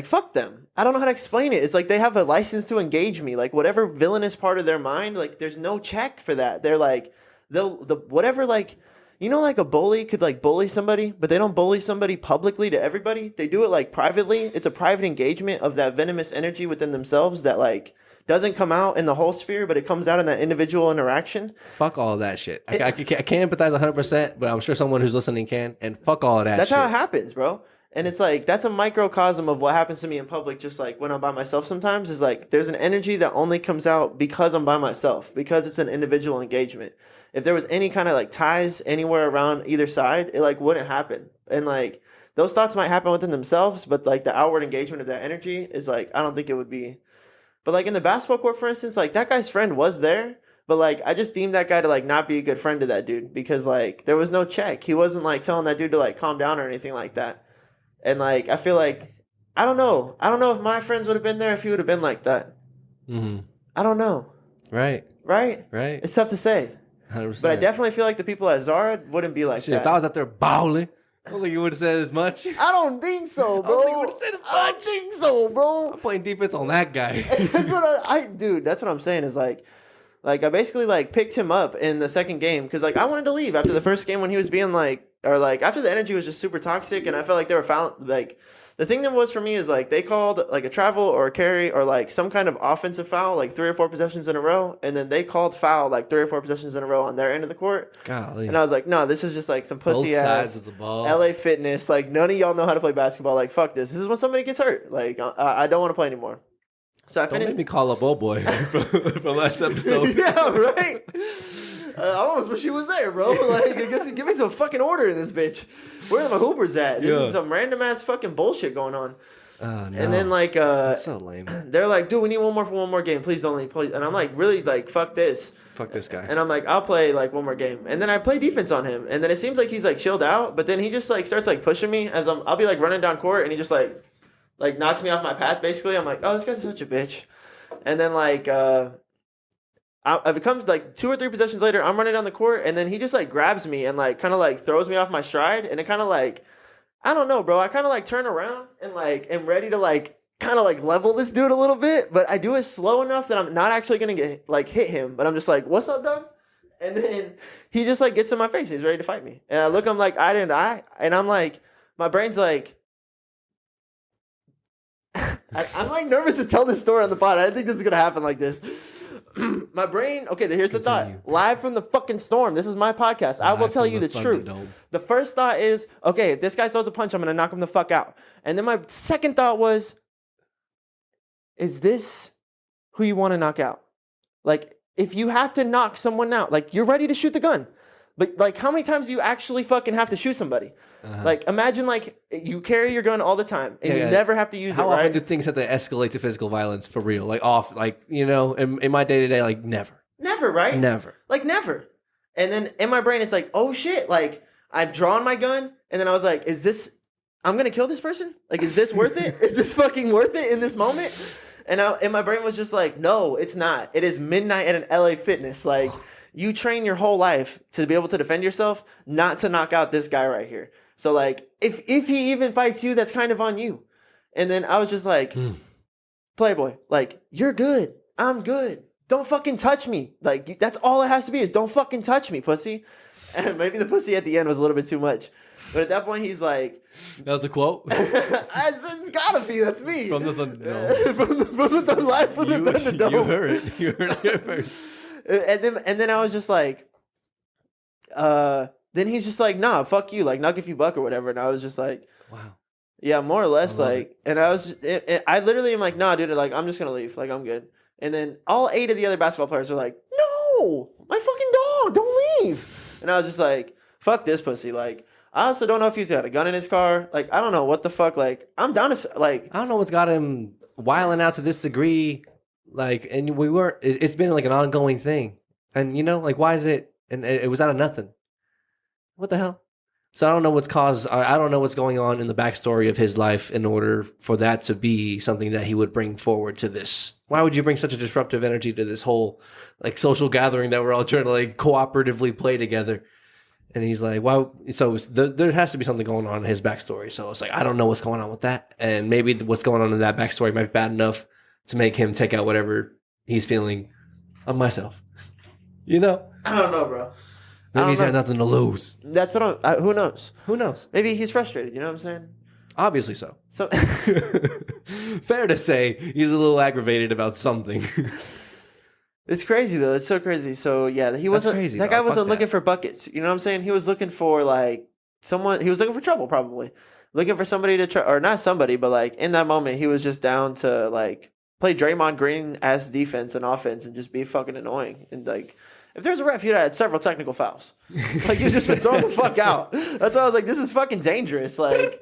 fuck them. I don't know how to explain it. It's like they have a license to engage me. Like whatever villainous part of their mind, like there's no check for that. They're like whatever like like a bully could like bully somebody, but they don't bully somebody publicly to everybody. They do it like privately. It's a private engagement of that venomous energy within themselves that like doesn't come out in the whole sphere, but it comes out in that individual interaction. Fuck all of that shit. I can't empathize 100%, but I'm sure someone who's listening can. And fuck all of that That's shit. how it happens, bro. And it's like, that's a microcosm of what happens to me in public, just like when I'm by myself sometimes, is like, there's an energy that only comes out because I'm by myself, because it's an individual engagement. If there was any kind of like ties anywhere around either side, it like wouldn't happen. And like, those thoughts might happen within themselves, but like the outward engagement of that energy is like, I don't think it would be. But like in the basketball court, for instance, like that guy's friend was there, but like I just deemed that guy to like not be a good friend to that dude because like there was no check. He wasn't like telling that dude to like calm down or anything like that. And like I feel like I don't know if my friends would have been there if he would have been like that. Mm-hmm. I don't know. Right. It's tough to say. 100%. But I definitely feel like the people at Zara wouldn't be like Shit, that. if I was out there bowling, I don't think you would have said as much. I don't think so, bro. I don't think you would've said as I don't much. think so, bro. I'm playing defense on that guy. That's what dude, that's what I'm saying is like I basically like picked him up in the second game because like I wanted to leave after the first game when he was being like, or like after the energy was just super toxic and I felt like they were The thing that was for me is like they called like a travel or a carry or like some kind of offensive foul like 3 or 4 possessions in a row, and then they called foul like 3 or 4 possessions in a row on their end of the court. Golly. And I was like, no, this is just like some Both pussy sides ass of the ball. LA fitness. Like none of y'all know how to play basketball. Like fuck this. This is when somebody gets hurt. Like I don't want to play anymore. So I Don't finished. make me call up old boy from last episode. Yeah, right. I almost wish he was there, bro. Like, give me some fucking order in this bitch. Where are my hoopers at? This is some random ass fucking bullshit going on. Oh, no. And then like, That's so lame. they're like, dude, we need one more game. Please don't leave, please. And I'm like, really, like, fuck this. Fuck this guy. And I'm like, I'll play like one more game. And then I play defense on him. And then it seems like he's like chilled out, but then he just like starts like pushing me as I'll be like running down court, and he just like knocks me off my path. Basically, I'm like, oh, this guy's such a bitch. And then like it comes like 2 or 3 possessions later, I'm running down the court, and then he just like grabs me and like kind of like throws me off my stride, and it kind of like, I don't know, bro. I kind of like turn around and like am ready to like kind of like level this dude a little bit, but I do it slow enough that I'm not actually gonna get like hit him, but I'm just like, what's up, dog? And then he just like gets in my face. He's ready to fight me, and I look, I'm like, eye to eye, and I'm like, my brain's like. I'm like nervous to tell this story on the pod. I didn't think this is gonna happen like this. My brain. Okay, here's the thought. Live from the fucking storm. This is my podcast. I will tell you the truth. The first thought is, okay, if this guy throws a punch, I'm gonna knock him the fuck out. And then my second thought was, is this who you want to knock out? Like, if you have to knock someone out, like you're ready to shoot the gun. But like, how many times do you actually fucking have to shoot somebody? Like, imagine like you carry your gun all the time and you never have to use it. How right? often do things have to escalate to physical violence for real? Like in my day to day, like never. Never, right? Never. Like never. And then in my brain, it's like, oh shit! Like I've drawn my gun, and then I was like, is this? I'm gonna kill this person? Like, is this worth it? Is this fucking worth it in this moment? And my brain was just like, no, it's not. It is midnight at an LA Fitness. Like. You train your whole life to be able to defend yourself, not to knock out this guy right here. So, like, if he even fights you, that's kind of on you. And then I was just like, Playboy, like, you're good. I'm good. Don't fucking touch me. Like, that's all it has to be is don't fucking touch me, pussy. And maybe the pussy at the end was a little bit too much. But at that point, he's like... That was the quote? It's gotta be. That's me. From the Thunderdome. from the life of the Thunderdome. You heard it. You heard it here first. And then I was just like, then he's just like, nah, fuck you, like knock if you buck or whatever. And I was just like, wow, yeah, more or less, like. And I was, I literally am like, nah, dude, like I'm just gonna leave, like I'm good. And then all 8 of the other basketball players are like, no, my fucking dog, don't leave. And I was just like, fuck this pussy, like. I also don't know if he's got a gun in his car. Like, I don't know what the fuck. Like, I'm down to like. I don't know what's got him wilding out to this degree. Like, and it's been like an ongoing thing. And, like, why is it? And it was out of nothing. What the hell? So I don't know what's caused, I don't know what's going on in the backstory of his life in order for that to be something that he would bring forward to this. Why would you bring such a disruptive energy to this whole, like, social gathering that we're all trying to, like, cooperatively play together? And he's like, wow. So there has to be something going on in his backstory. So it's like, I don't know what's going on with that. And maybe what's going on in that backstory might be bad enough to make him take out whatever he's feeling on myself. I don't know, bro. Maybe he's got nothing to lose. That's what who knows? Who knows? Maybe he's frustrated. You know what I'm saying? Obviously so. So fair to say he's a little aggravated about something. It's crazy though. It's so crazy. So yeah, he wasn't. Crazy, that guy wasn't looking for buckets. You know what I'm saying? He was looking for like someone. He was looking for trouble, probably looking for somebody to try, or not somebody, but like in that moment, he was just down to like play Draymond Green ass defense and offense and just be fucking annoying. And like, if there's a ref, he'd had several technical fouls. Like you've just been thrown the fuck out. That's why I was like, this is fucking dangerous. Like.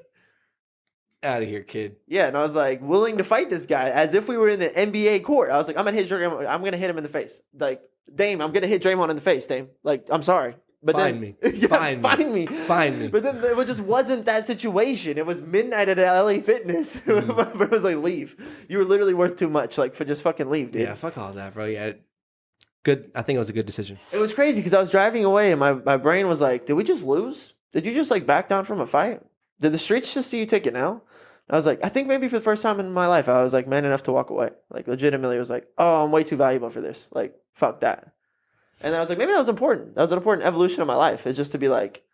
Out of here, kid. Yeah, and I was like willing to fight this guy as if we were in an NBA court. I was like, I'm gonna hit him in the face. Like, Dame, I'm gonna hit Draymond in the face, Dame. Like, I'm sorry. But find me. Find me. But then it just wasn't that situation. It was midnight at LA Fitness. It was like, leave. You were literally worth too much. Like, for just fucking leave, dude. Yeah, fuck all that, bro. Yeah. Good. I think it was a good decision. It was crazy because I was driving away and my brain was like, did we just lose? Did you just like back down from a fight? Did the streets just see you take it now? I was like, I think maybe for the first time in my life, I was like man enough to walk away. Like legitimately was like, oh, I'm way too valuable for this. Like, fuck that. And I was like, maybe that was important. That was an important evolution of my life. Is just to be like,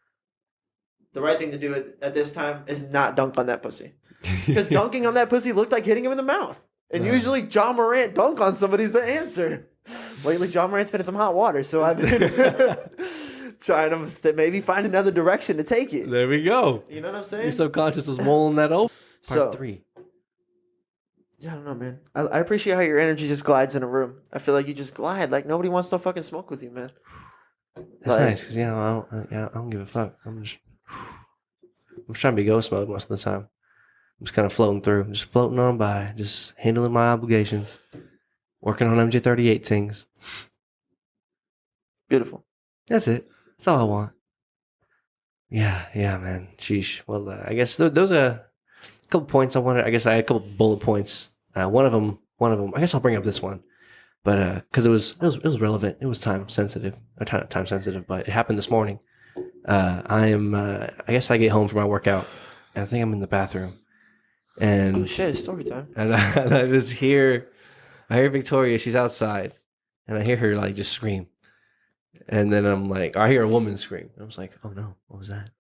the right thing to do at this time is not dunk on that pussy. Because dunking on that pussy looked like hitting him in the mouth. And usually John Morant dunk on somebody's the answer. Lately, John Morant's been in some hot water, so I've been trying to maybe find another direction to take it. There we go. You know what I'm saying? Your subconscious was mulling that over. Part 3. Yeah, I don't know, man. I appreciate how your energy just glides in a room. I feel like you just glide. Like, nobody wants to fucking smoke with you, man. That's nice, because, I don't give a fuck. I'm just trying to be ghost mode most of the time. I'm just kind of floating through. Just floating on by. Just handling my obligations. Working on MJ38 things. Beautiful. That's it. That's all I want. Yeah, man. Sheesh. Well, I guess those are a couple points I wanted. I guess I had a couple bullet points. One of them. I guess I'll bring up this one, but because it was relevant. It was time sensitive, but it happened this morning. I guess I get home from my workout, and I think I'm in the bathroom, and oh shit, it's story time. And I just hear Victoria. She's outside, and I hear her like just scream, and then I'm like, I hear a woman scream. I was like, oh no, what was that?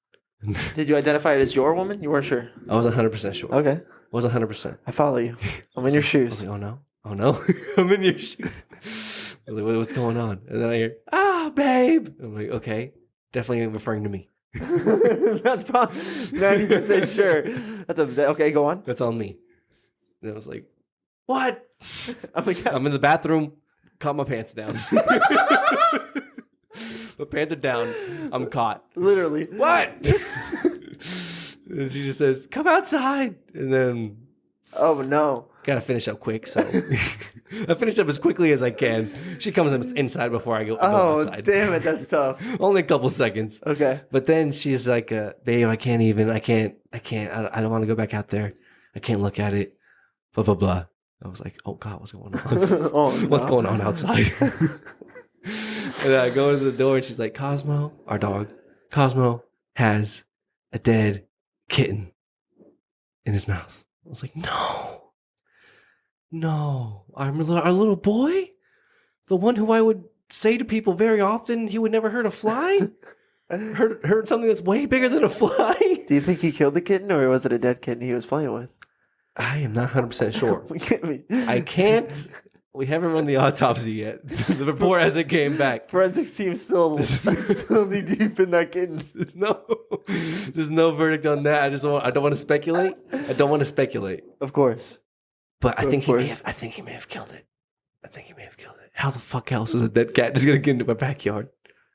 Did you identify it as your woman? You weren't sure. I was 100% sure. Okay. I was 100%. I follow you. I'm in your shoes. I was like, oh no, I'm in your shoes. I was like, what's going on? And then I hear, babe. I'm like, okay, definitely referring to me. That's probably 90% sure. Okay, go on. That's on me. And I was like, what? I'm like, I'm in the bathroom, caught my pants down. My pants are down. I'm caught. Literally. What? And she just says, come outside. And then... oh, no. Gotta finish up quick, so... I finish up as quickly as I can. She comes inside before I go outside. Oh, damn it. That's tough. Only a couple seconds. Okay. But then she's like, babe, I don't want to go back out there. I can't look at it. Blah, blah, blah. I was like, oh, God, what's going on? Oh, no. What's going on outside? And I go to the door and she's like, Cosmo, our dog, Cosmo has a dead kitten in his mouth. I was like, no, our little boy, the one who I would say to people very often he would never hurt a fly, hurt something that's way bigger than a fly. Do you think he killed the kitten, or was it a dead kitten he was playing with? I am not 100% sure. Look at me. I can't. We haven't run the autopsy yet. The report hasn't came back. Forensics team still knee deep in that kitten. There's no verdict on that. I don't want to speculate. Of course. But I think he may have killed it. How the fuck else is a dead cat just gonna get into my backyard?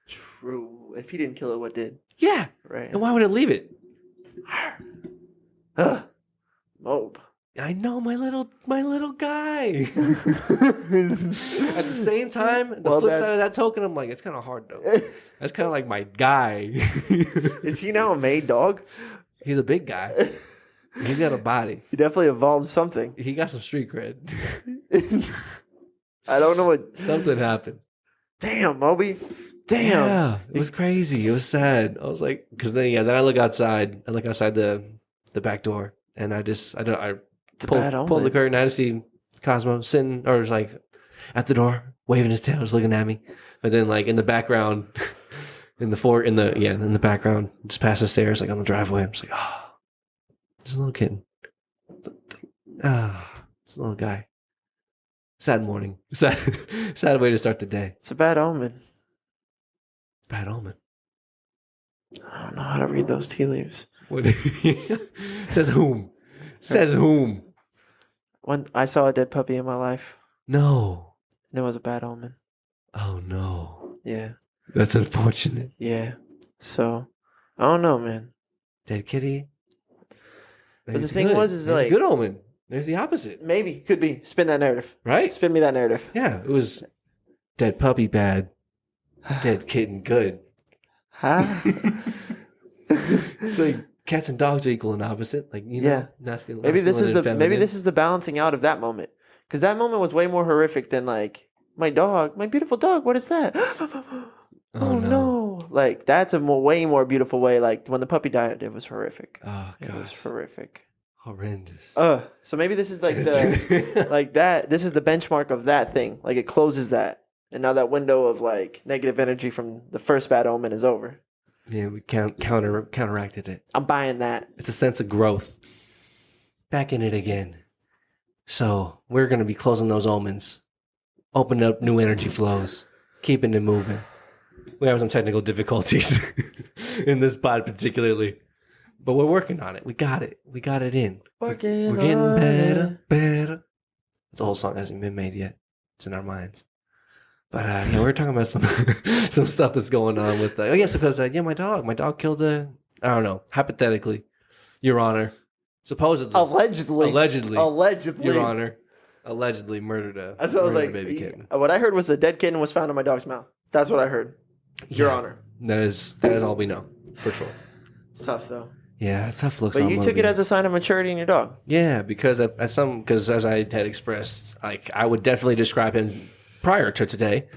True. If he didn't kill it, what did? Yeah. Right. And why would it leave it? Mope. I know, my little guy. At the same time, the flip side of that token, I'm like, it's kind of hard though. That's kind of like my guy. Is he now a made dog? He's a big guy. He's got a body. He definitely evolved something. He got some street cred. I don't know what. Something happened. Damn, Moby. Damn. Yeah, it was crazy. It was sad. I was like, because then I look outside. I look outside the back door, and I pulled the curtain. I just see Cosmo sitting, or like at the door, waving his tail, just looking at me. But then, like in the background, in the background, just past the stairs, like on the driveway, I'm just like, just a little kitten. Just a little guy. Sad morning. Sad way to start the day. It's a bad omen. Bad omen. I don't know how to read those tea leaves. What? Says whom? Says whom? When I saw a dead puppy in my life. No. And it was a bad omen. Oh no. Yeah. That's unfortunate. Yeah. So, I don't know, man. Dead kitty. But the thing was, is like, a good omen. There's the opposite. Maybe. Could be. Spin that narrative. Right? Spin me that narrative. Yeah. It was dead puppy bad. Dead kitten good. Huh? It's like cats and dogs are equal and opposite. Like, you know, maybe this is the balancing out of that moment. Because that moment was way more horrific than like, my beautiful dog, what is that? Oh no. Like, that's a way more beautiful way. Like, when the puppy died, it was horrific. Oh, gosh. It was horrific. Horrendous. So maybe this is like the, like that, this is the benchmark of that thing. Like, it closes that. And now that window of like negative energy from the first bad omen is over. Yeah, we counteracted it. I'm buying that. It's a sense of growth. Back in it again. So we're going to be closing those omens, opening up new energy flows, keeping it moving. We have some technical difficulties in this pod particularly, but we're working on it. We got it. We got it in. We're getting better. It's a whole song that hasn't been made yet. It's in our minds. But yeah, we're talking about some stuff that's going on with. Because my dog killed I don't know. Hypothetically, Your Honor, supposedly, allegedly, Your Honor, allegedly murdered a. That's what I was like. Baby kitten. What I heard was a dead kitten was found in my dog's mouth. That's what I heard. Your Honor. That is all we know for sure. It's tough though. Yeah, tough looks. But you took it as a sign of maturity in your dog. Yeah, because as I had expressed, like I would definitely describe him prior to today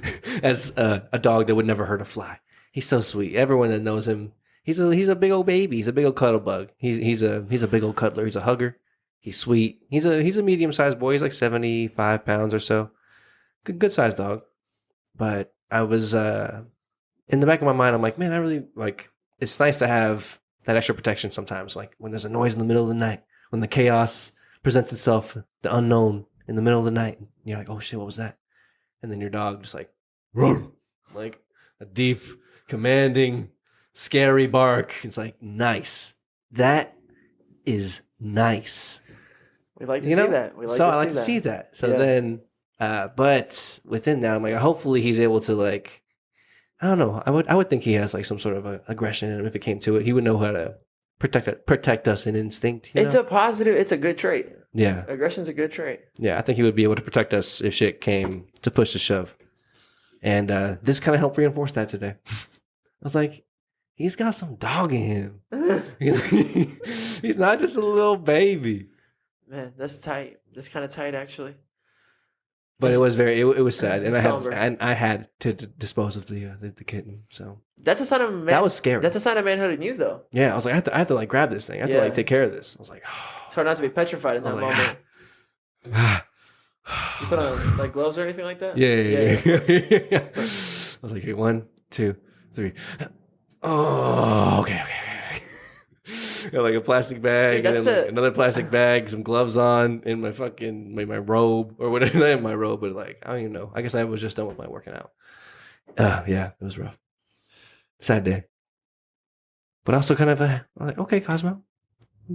as a dog that would never hurt a fly. He's so sweet. Everyone that knows him, he's a big old baby. He's a big old cuddle bug. He's a big old cuddler. He's a hugger. He's sweet. He's a medium sized boy. He's like 75 pounds or so. Good sized dog. But I was in the back of my mind, I'm like, man, I really like. It's nice to have that extra protection sometimes. Like when there's a noise in the middle of the night, when the chaos presents itself, the unknown in the middle of the night, and you're like, oh shit, what was that? And then your dog just like, roar, like a deep, commanding, scary bark. It's like, nice. That is nice. We like to see that. I like to see that. So then, but within that, I'm like, hopefully he's able to like, I don't know. I would think he has like some sort of aggression in him if it came to it. He would know how to protect us in instinct. It's a positive. It's a good trait. Yeah, aggression's a good trait. Yeah, I think he would be able to protect us if shit came to push to shove. And this kind of helped reinforce that today. I was like, he's got some dog in him. He's not just a little baby. Man, that's tight. That's kind of tight, actually. But it was it was sad, and I had to dispose of the kitten. So that's a sign of that was scary. That's a sign of manhood in you, though. Yeah, I was like, I have to like grab this thing. I have to like take care of this. I was like, it's hard not to be petrified in that moment. You put on like gloves or anything like that? Yeah. I was like, hey, 1, 2, 3. Oh, okay. Got like a plastic bag, and then like another plastic bag, some gloves on, and my fucking my robe or whatever. Not my robe, but like I don't even know. I guess I was just done with my working out. Yeah, it was rough. Sad day, but also kind of I'm like, okay, Cosmo, a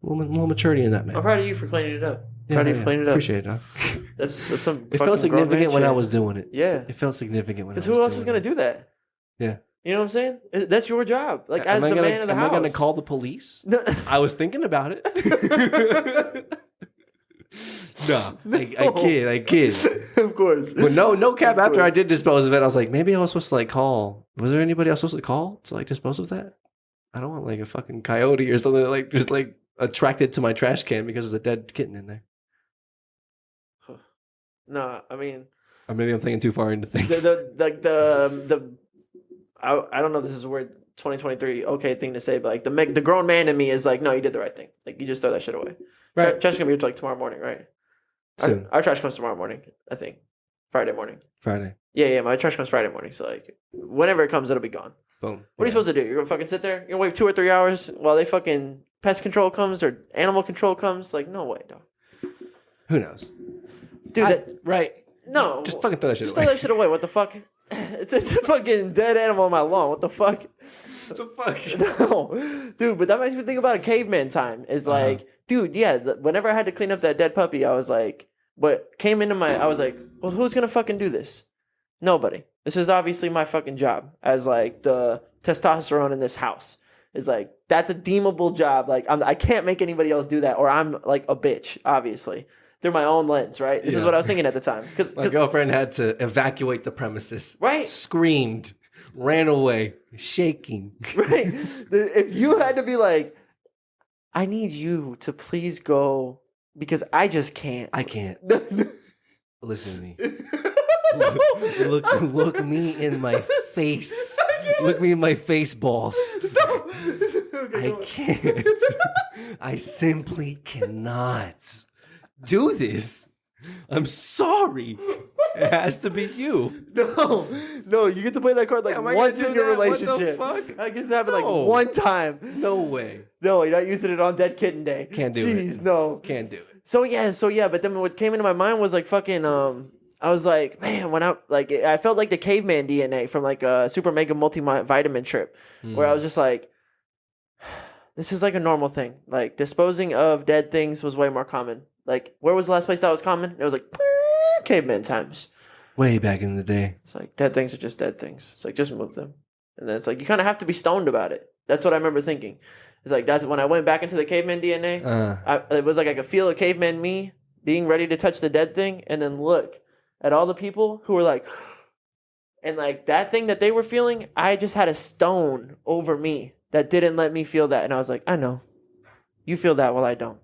little maturity in that, man. I'm proud of you for cleaning it up. Proud of you for cleaning it up. Appreciate it, dog. That's some. It felt significant when I was doing it. Yeah, it felt significant when. Because who else is gonna do that? Yeah. You know what I'm saying? That's your job. Like, as the man of the house. Am I going to call the police? I was thinking about it. No, I kid. Of course. But no cap. After I did dispose of it, I was like, maybe I was supposed to like call. Was there anybody else supposed to call to like dispose of that? I don't want like a fucking coyote or something like just like attracted to my trash can because there's a dead kitten in there. No, I mean. Or maybe I'm thinking too far into things. I don't know if this is a weird 2023 okay thing to say, but like the grown man in me is like, no, you did the right thing. Like you just throw that shit away. Right. Trash is gonna be here like tomorrow morning, right? Soon. Our trash comes tomorrow morning, I think. Friday morning. Friday. Yeah, my trash comes Friday morning. So like whenever it comes, it'll be gone. Boom. What are you supposed to do? You're gonna fucking sit there? You're gonna wait 2 or 3 hours while they fucking pest control comes or animal control comes? Like, no way, dog. Who knows? Dude, right. No. Just fucking throw that shit away. Just throw that shit away. What the fuck? It's a fucking dead animal on my lawn. What the fuck? What the fuck? No. Dude, but that makes me think about a caveman time. It's like, dude, yeah, whenever I had to clean up that dead puppy, I was like, I was like, well, who's going to fucking do this? Nobody. This is obviously my fucking job as like the testosterone in this house. It's like, that's a deemable job. Like, I can't make anybody else do that or I'm like a bitch, obviously. Through my own lens, right? This is what I was thinking at the time. My girlfriend had to evacuate the premises. Right. Screamed, ran away, shaking. Right. If you had to be like, I need you to please go because I just can't. I can't. Listen to me. Look me in my face. Look me in my face, balls. Okay, I can't. I simply cannot do this. I'm sorry. It has to be you. No, you get to play that card like Yeah, am I once gonna in do your that? What the relationship. fuck? I guess it happened like No. one time. No way. No, you're not using it on Dead Kitten Day. Can't do it. Jeez, no. Can't do it. So yeah, but then what came into my mind was like fucking I was like, man, when I felt like the caveman DNA from like a super mega multivitamin trip, where I was just like, this is like a normal thing. Like disposing of dead things was way more common. Like where was the last place that was common? It was like caveman times. Way back in the day. It's like dead things are just dead things. It's like just move them. And then it's like you kind of have to be stoned about it. That's what I remember thinking. It's like that's when I went back into the caveman DNA. It was like I could feel a caveman me being ready to touch the dead thing, and then look at all the people who were like, and like that thing that they were feeling, I just had a stone over me that didn't let me feel that, and I was like, I know, you feel that while I don't.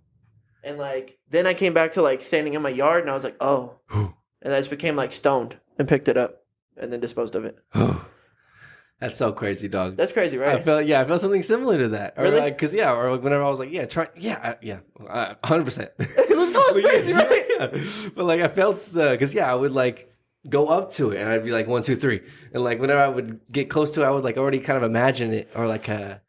And like then I came back to like standing in my yard, and I was like, oh, and I just became like stoned and picked it up, and then disposed of it. That's so crazy, dog. That's crazy, right? I felt something similar to that. Or really? like, cause yeah, or like whenever I was like, 100%. Let's go, it's crazy, right? Yeah. But like I felt cause I would like go up to it and I'd be like 1, 2, 3, and like whenever I would get close to it, I would like already kind of imagine it, or like it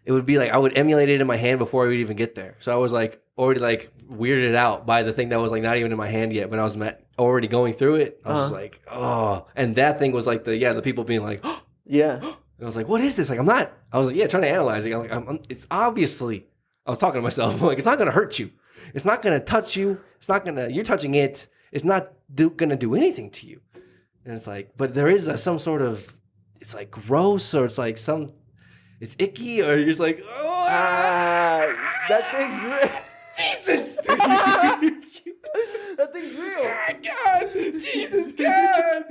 would be like I would emulate it in my hand before I would even get there. So I was like already like weirded out by the thing that was like not even in my hand yet, but I was already going through it. I was just like, oh, and that thing was like the people being like. Yeah. And I was like, what is this? Like, I was like, trying to analyze it. I'm like, it's obviously, I was talking to myself. I'm like, it's not going to hurt you. It's not going to touch you. It's not going to, you're touching it. It's not going to do anything to you. And it's like, but there is some sort of, it's like gross, or it's like it's icky, or you're just like, oh, that thing's real. Jesus. That thing's real. God, Jesus, God.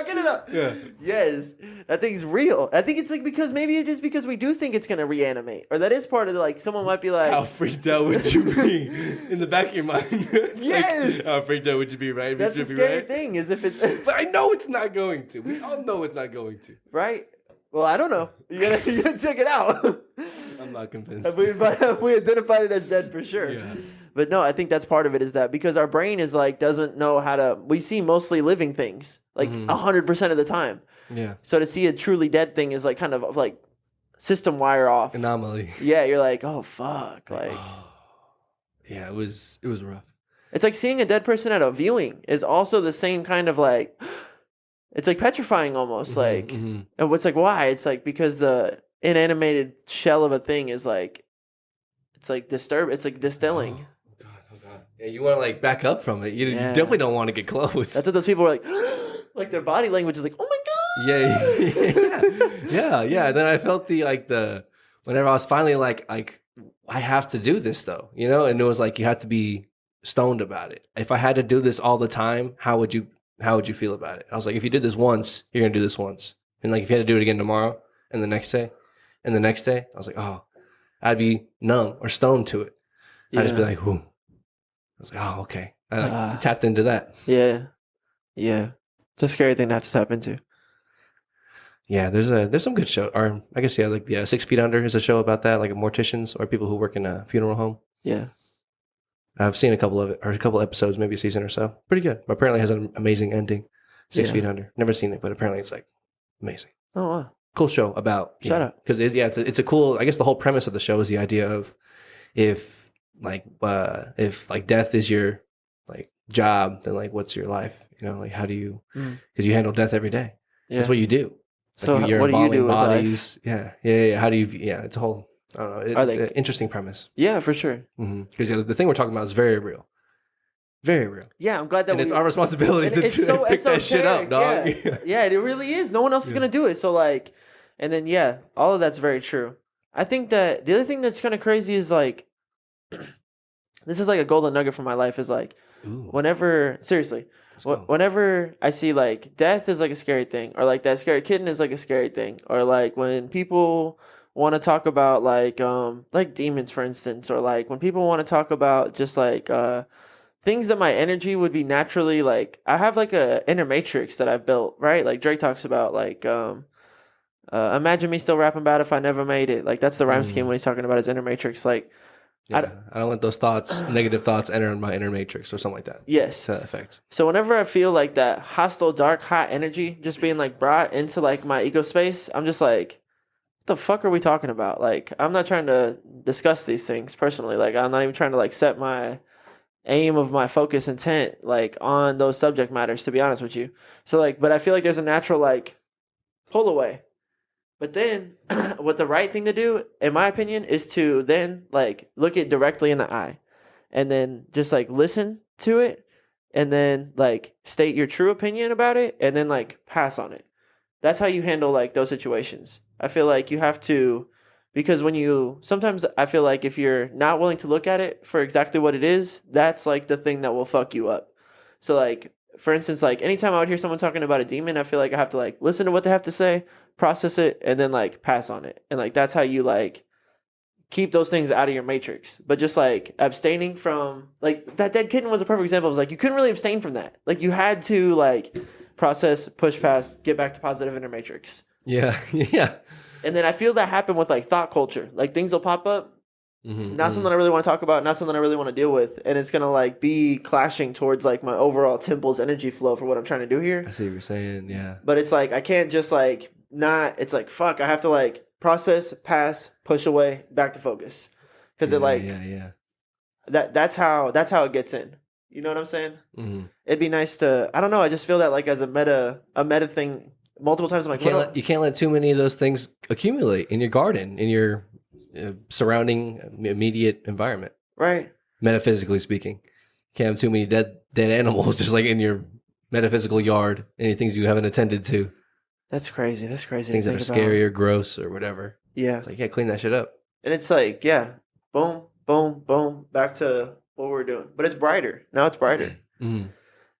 Get it out. Yeah. Yes. That thing's real. I think it's like because maybe it's just because we do think it's gonna reanimate. Or that is part of the, like someone might be like, how freaked out would you be in the back of your mind? Yes. Like, how freaked out would you be, right? That's the scary thing, is if it's But I know it's not going to. We all know it's not going to. right? Well, I don't know. You gotta check it out. I'm not convinced. Have we identified it as dead for sure? Yeah. But no, I think that's part of it, is that because our brain is like doesn't know how to. We see mostly living things like 100% of the time. Yeah. So to see a truly dead thing is like kind of like system wire off. Anomaly. Yeah, you're like, oh fuck, like. Yeah, it was rough. It's like seeing a dead person at a viewing is also the same kind of like. It's like petrifying almost, like. And what's like why? It's like because the inanimated shell of a thing is like. It's like It's like distilling. Oh God. Yeah, you want to like back up from it. You definitely don't want to get close. That's what those people are like. Like their body language is like, oh my God. Yeah. Then I felt whenever I was finally like I have to do this though, and it was like you have to be stoned about it. If I had to do this all the time, how would you feel about it? I was like, if you did this once, you're gonna do this once, and like if you had to do it again tomorrow and the next day and the next day, I was like, oh, I'd be numb or stoned to it. I'd just be like, whoo. I was like, oh, okay. I tapped into that. Yeah. It's a scary thing to have to tap into. Yeah, there's some good show, or I guess like 6 Feet Under is a show about that, like morticians or people who work in a funeral home. Yeah, I've seen a couple of it, or a couple episodes, maybe a season or so. Pretty good. Apparently, it has an amazing ending. 6 Feet Under. Never seen it, but apparently it's like amazing. Oh wow, cool show about. Shout out, because it's a cool. I guess the whole premise of the show is the idea of if death is your like job, then like what's your life? Like how do you? Because you handle death every day. Yeah. That's what you do. So what do you do with bodies? Life? Yeah. How do you? Yeah, it's a whole. I don't know. It's an interesting premise. Yeah, for sure. Because the thing we're talking about is very real. Very real. Yeah, I'm glad that it's our responsibility to pick that shit up, dog. Yeah, it really is. No one else is gonna do it. So like, and then all of that's very true. I think that the other thing that's kind of crazy is like, this is like a golden nugget from my life is like, whenever I see like death is like a scary thing, or like that scary kitten is like a scary thing, or like when people want to talk about like demons, for instance, or like when people want to talk about just like things that my energy would be naturally like. I have like a inner matrix that I've built, right? Like Drake talks about like imagine me still rapping about if I never made it. Like that's the rhyme scheme when he's talking about his inner matrix. Like Yeah, I don't let those negative thoughts, enter my inner matrix or something like that. Yes. To that effect. So whenever I feel like that hostile, dark, hot energy just being like brought into like my ego space, I'm just like, what the fuck are we talking about? Like, I'm not trying to discuss these things personally. Like, I'm not even trying to like set my aim of my focus intent like on those subject matters, to be honest with you. So like, but I feel like there's a natural like pull away. But then what the right thing to do, in my opinion, is to then like look it directly in the eye and then just like listen to it and then like state your true opinion about it and then like pass on it. That's how you handle like those situations. I feel like you have to, because sometimes I feel like if you're not willing to look at it for exactly what it is, that's like the thing that will fuck you up. So like, for instance, like anytime I would hear someone talking about a demon, I feel like I have to like listen to what they have to say, process it, and then like pass on it. And like that's how you like keep those things out of your matrix. But just like abstaining from like that dead kitten was a perfect example. It was like you couldn't really abstain from that. Like you had to like process, push past, get back to positive inner matrix. Yeah. Yeah. And then I feel that happen with like thought culture. Like things will pop up. Not something I really want to talk about, not something I really want to deal with. And it's going to like be clashing towards like my overall temple's energy flow for what I'm trying to do here. I see what you're saying. Yeah. But it's like, I can't just like not, it's like, fuck, I have to like process, pass, push away, back to focus. Cause it like, that's how it gets in. You know what I'm saying? It'd be nice to, I don't know. I just feel that like as a meta thing multiple times. I'm like, you can't let too many of those things accumulate in your garden, in your surrounding immediate environment. Right. Metaphysically speaking, you can't have too many dead animals just like in your metaphysical yard. Any things you haven't attended to. That's crazy. Things that are scary or gross or whatever. Yeah. It's like, yeah, clean that shit up. And it's like, yeah, boom, boom, boom, back to what we're doing. But it's brighter. Now it's brighter. And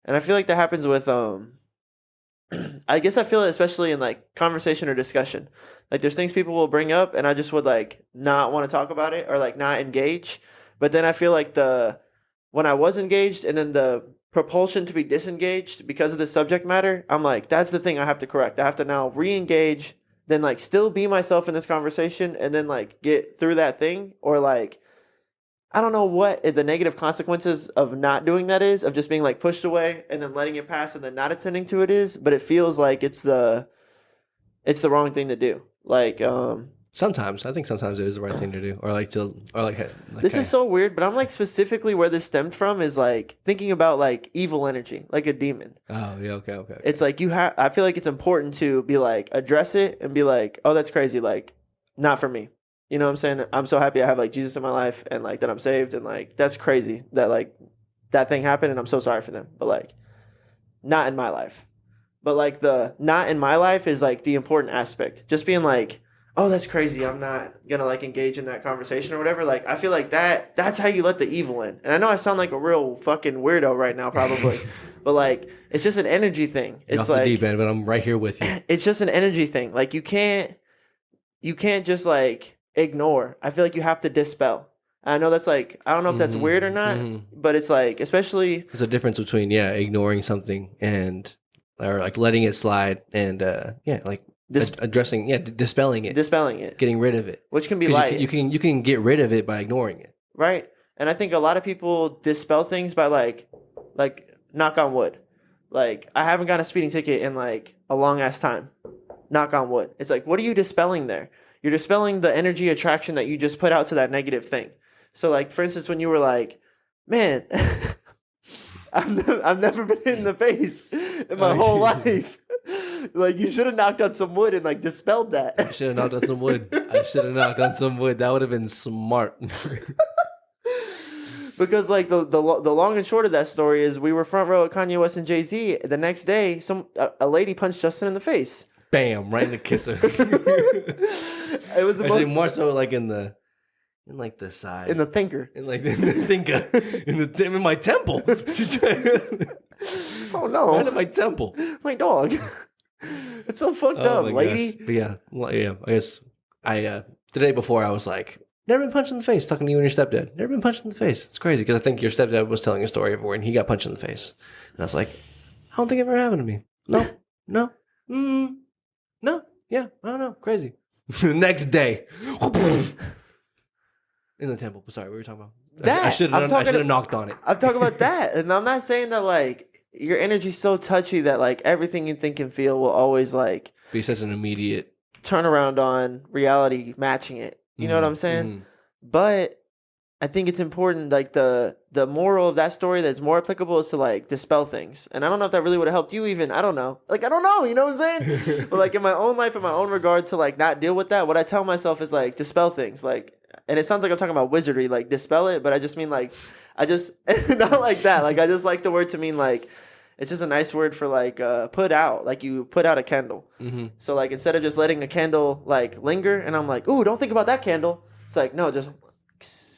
I feel like that happens with I guess I feel it especially in like conversation or discussion. Like there's things people will bring up and I just would like not want to talk about it or like not engage. But then I feel like when I was engaged and then the propulsion to be disengaged because of the subject matter, I'm like, that's the thing I have to correct. I have to now re-engage, then like still be myself in this conversation and then like get through that thing. Or like, I don't know what the negative consequences of not doing that is, of just being like pushed away and then letting it pass and then not attending to it is, but it feels like it's the wrong thing to do. Like sometimes I think sometimes it is the right thing to do, this is so weird, but I'm like specifically where this stemmed from is like thinking about like evil energy, like a demon. Oh yeah, okay. It's like I feel like it's important to be like address it and be like, oh, that's crazy, like not for me. You know what I'm saying? I'm so happy I have like Jesus in my life and like that I'm saved and like that's crazy that like that thing happened and I'm so sorry for them. But like not in my life. But like the not in my life is like the important aspect. Just being like, oh, that's crazy. I'm not gonna like engage in that conversation or whatever. Like I feel like that's how you let the evil in. And I know I sound like a real fucking weirdo right now probably. But like it's just an energy thing. You're it's off like the deep end, but I'm right here with you. It's just an energy thing. Like you can't just like ignore. I feel like you have to dispel. I know that's like, I don't know if that's weird or not, but it's like, especially there's a difference between ignoring something or like letting it slide and addressing dispelling it, getting rid of it, which can be light. You can get rid of it by ignoring it, right? And I think a lot of people dispel things by like knock on wood. Like I haven't gotten a speeding ticket in like a long ass time. Knock on wood. It's like, what are you dispelling there? You're dispelling the energy attraction that you just put out to that negative thing. So like, for instance, when you were like, man, I've never been hit in the face in my whole life. Like you should have knocked on some wood and like dispelled that. I should have knocked on some wood. That would have been smart. Because like the long and short of that story is we were front row at Kanye West and Jay-Z. The next day, a lady punched Justin in the face. Bam! Right in the kisser. It was actually more so like in the side, in the thinker, in the thinker, in my temple. Oh no! Right in my temple, my dog. It's so fucked up, lady. Gosh. But yeah. I guess the day before I was like, never been punched in the face. Talking to you and your stepdad. Never been punched in the face. It's crazy because I think your stepdad was telling a story of where he got punched in the face, and I was like, I don't think it ever happened to me. No. No. Yeah. I don't know. Crazy. The next day. In the temple. Sorry, what were we talking about? That I should have knocked on it. I'm talking about that. And I'm not saying that, like, your energy's so touchy that, like, everything you think and feel will always, like, Be such an immediate turnaround on reality matching it. You know what I'm saying? Mm-hmm. But I think it's important, like, the moral of that story that's more applicable is to, like, dispel things. And I don't know if that really would have helped you even. I don't know. Like, I don't know. You know what I'm saying? But, like, in my own life, in my own regard to, like, not deal with that, what I tell myself is, like, dispel things. Like, and it sounds like I'm talking about wizardry, like, dispel it. But I just mean, like, not like that. Like, I just like the word to mean, like, it's just a nice word for, like, put out. Like, you put out a candle. Mm-hmm. So, like, instead of just letting a candle, like, linger, and I'm like, ooh, don't think about that candle. It's like, no, just...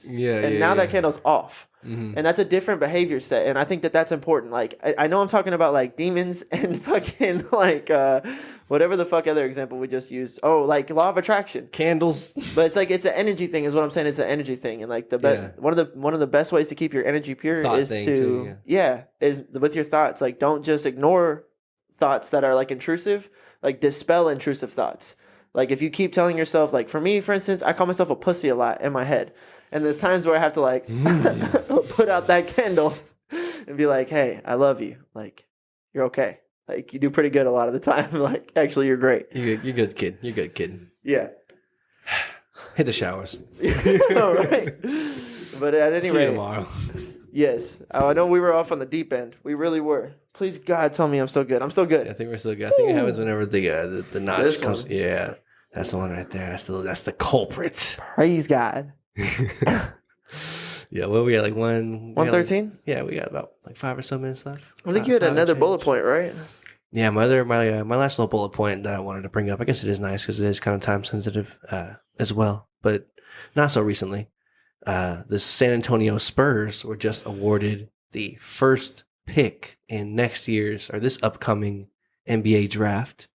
now that candle's off. Mm-hmm. And that's a different behavior set. And I think that that's important. Like, I know I'm talking about, like, demons and fucking, like, whatever the fuck other example we just used. Oh, like, law of attraction. Candles. But it's like, it's an energy thing is what I'm saying. It's an energy thing. And, like, one of the best ways to keep your energy pure is is with your thoughts. Like, don't just ignore thoughts that are, like, intrusive. Like, dispel intrusive thoughts. Like, if you keep telling yourself, like, for me, for instance, I call myself a pussy a lot in my head. And there's times where I have to, like, put out that candle and be like, hey, I love you. Like, you're okay. Like, you do pretty good a lot of the time. Like, actually, you're great. You're good, kid. You're good, kid. Yeah. Hit the showers. All right. But at any See rate. you tomorrow. Yes. I know we were off on the deep end. We really were. Please, God, tell me I'm still good. I'm still good. Yeah, I think we're still good. I think it happens whenever the notch This comes. one. Yeah. That's the one right there. That's the culprit. Praise God. Yeah, well, we got like 113? Yeah, we got about like 5 or so minutes left. I think you had another bullet point, right? Yeah, my last little bullet point that I wanted to bring up. I guess it is nice because it is kind of time sensitive as well, but not so recently. The San Antonio Spurs were just awarded the first pick in this upcoming NBA draft.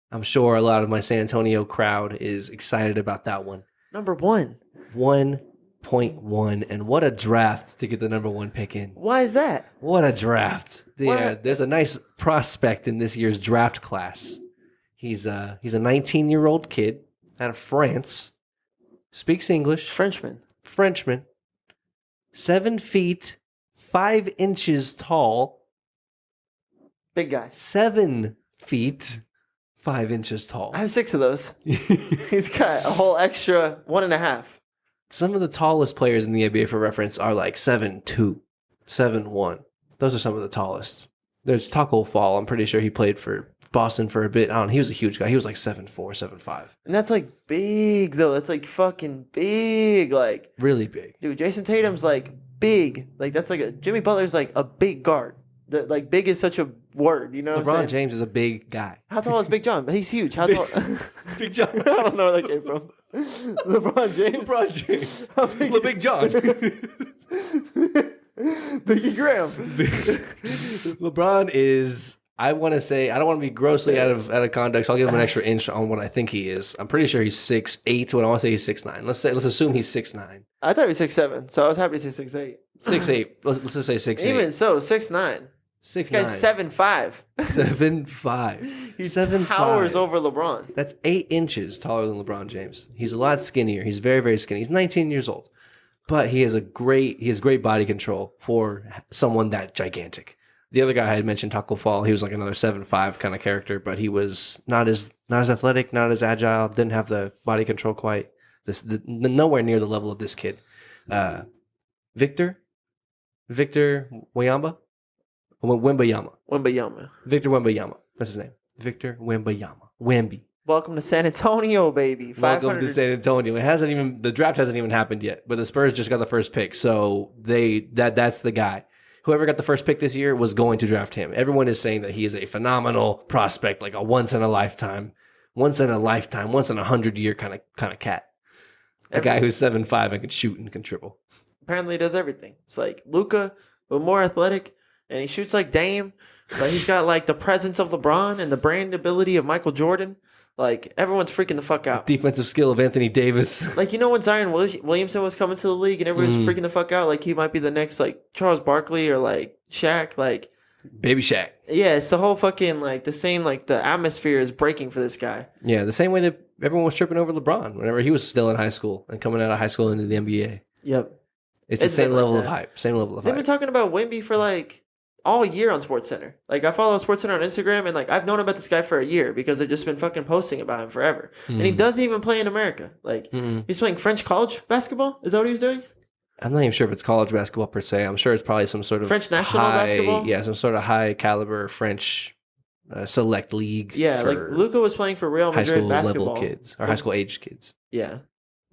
I'm sure a lot of my San Antonio crowd is excited about that one. Number 1. 1.1, and what a draft to get the number 1 pick in. Why is that? What a draft. There's a nice prospect in this year's draft class. He's a 19-year-old kid out of France. Speaks English. Frenchman. 7 feet, 5 inches tall. Big guy. 7 feet, 5 inches tall. I have 6 of those. He's got a whole extra 1.5. Some of the tallest players in the NBA, for reference, are like 7'2", 7'1". Those are some of the tallest. There's Taco Fall. I'm pretty sure he played for Boston for a bit. I don't know. He was a huge guy. He was like 7'4", 7'5". And that's like big, though. That's like fucking big. Like, really big. dude, Jason Tatum's like big. Like, that's like Jimmy Butler's like a big guard. Like, big is such a word. You know what I'm saying? LeBron James is a big guy. How tall is Big John? He's huge. How tall? Big John. I don't know where that came from. LeBron James. Big John. Biggie Graham. LeBron is, I want to say, I don't want to be grossly out of context. I'll give him an extra inch on what I think he is. I'm pretty sure he's 6'8", when I want to say he's 6'9". Let's assume he's 6'9". I thought he was 6'7", so I was happy to say 6'8". 6'8". Let's just say 6'8". Even so, 6'9". This guy's 7'5". 7'5". He 7'5". towers over LeBron. That's 8 inches taller than LeBron James. He's a lot skinnier. He's very, very skinny. He's 19 years old. But he has great body control for someone that gigantic. The other guy I had mentioned, Taco Fall, he was like another 7'5" kind of character, but he was not as athletic, not as agile, didn't have the body control quite. Nowhere near the level of this kid. Victor Wembanyama. Victor Wembanyama. That's his name. Victor Wembanyama. Wemby. Welcome to San Antonio, baby. Welcome to San Antonio. The draft hasn't even happened yet, but the Spurs just got the first pick, so that's the guy. Whoever got the first pick this year was going to draft him. Everyone is saying that he is a phenomenal prospect, like a once in a lifetime, once in a 100-year kind of cat. A guy who's 7'5" and can shoot and can dribble. Apparently, he does everything. It's like Luka, but more athletic, and he shoots like Dame. But he's got like the presence of LeBron and the brand ability of Michael Jordan. Like, everyone's freaking the fuck out. Defensive skill of Anthony Davis. Like, you know when Zion Williamson was coming to the league and everyone's freaking the fuck out? Like, he might be the next, like, Charles Barkley or, like, Shaq. Like, Baby Shaq. Yeah, it's the whole fucking, like, the same, like, the atmosphere is breaking for this guy. Yeah, the same way that everyone was tripping over LeBron whenever he was still in high school and coming out of high school into the NBA. Yep. It's the same level of hype. Same level of They've hype. been talking about Wemby for like all year on SportsCenter. Like I follow SportsCenter on Instagram, and like I've known about this guy for a year because they've just been fucking posting about him forever. And he doesn't even play in America. Like he's playing French college basketball. Is that what he was doing? I'm not even sure if it's college basketball per se. I'm sure it's probably some sort of French national basketball. Yeah, some sort of high caliber French select league. Yeah, like Luka was playing for Real Madrid high school basketball. level kids or high school age kids. Yeah,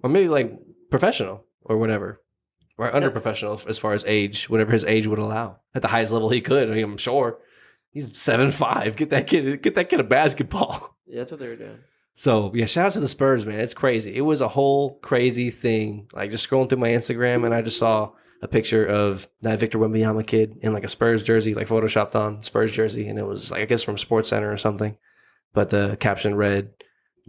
or maybe like professional or whatever. Or under professional as far as age, whatever his age would allow. At the highest level he could. I mean, I'm sure. He's 7'5". Get that kid a basketball. Yeah, that's what they were doing. So yeah, shout out to the Spurs, man. It's crazy. It was a whole crazy thing. Like just scrolling through my Instagram and I just saw a picture of that Victor Wembanyama kid in like a Spurs jersey, like photoshopped on Spurs jersey, and it was like I guess from SportsCenter or something. But the caption read,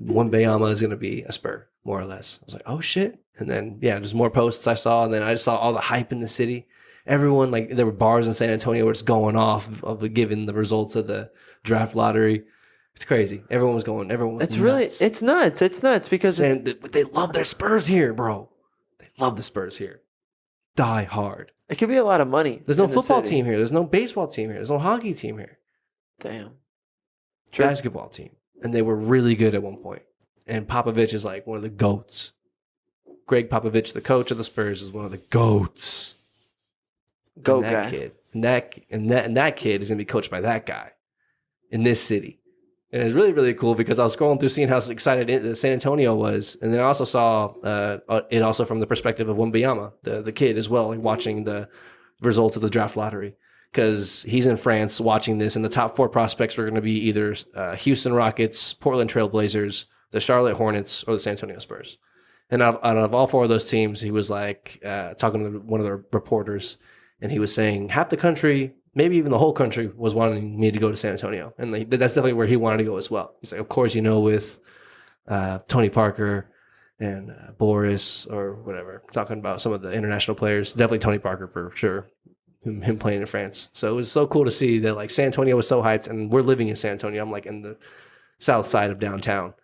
Wembanyama is gonna be a Spur, more or less. I was like, oh shit. And then, yeah, just more posts I saw. And then I just saw all the hype in the city. Everyone, like, there were bars in San Antonio where it's going off of given the results of the draft lottery. It's crazy. Everyone was nuts. It's nuts. It's nuts because they love their Spurs here, bro. They love the Spurs here. Die hard. It could be a lot of money. There's no football team here. There's no baseball team here. There's no hockey team here. Damn. Basketball team. And they were really good at one point. And Popovich is like one of the GOATs. Greg Popovich, the coach of the Spurs, is one of the GOATs. Goat guy. Kid. And that kid is going to be coached by that guy in this city. And it's really, really cool because I was scrolling through seeing how excited San Antonio was. And then I also saw it also from the perspective of Wembanyama, the kid as well, like watching the results of the draft lottery. Because he's in France watching this, and the top 4 prospects were going to be either Houston Rockets, Portland Trail Blazers, the Charlotte Hornets, or the San Antonio Spurs. And out of all 4 of those teams, he was like talking to one of the reporters, and he was saying half the country, maybe even the whole country, was wanting me to go to San Antonio. And that's definitely where he wanted to go as well. He's like, of course, with Tony Parker and Boris or whatever, talking about some of the international players. Definitely Tony Parker for sure, him playing in France. So it was so cool to see that like San Antonio was so hyped, and we're living in San Antonio. I'm like in the south side of downtown.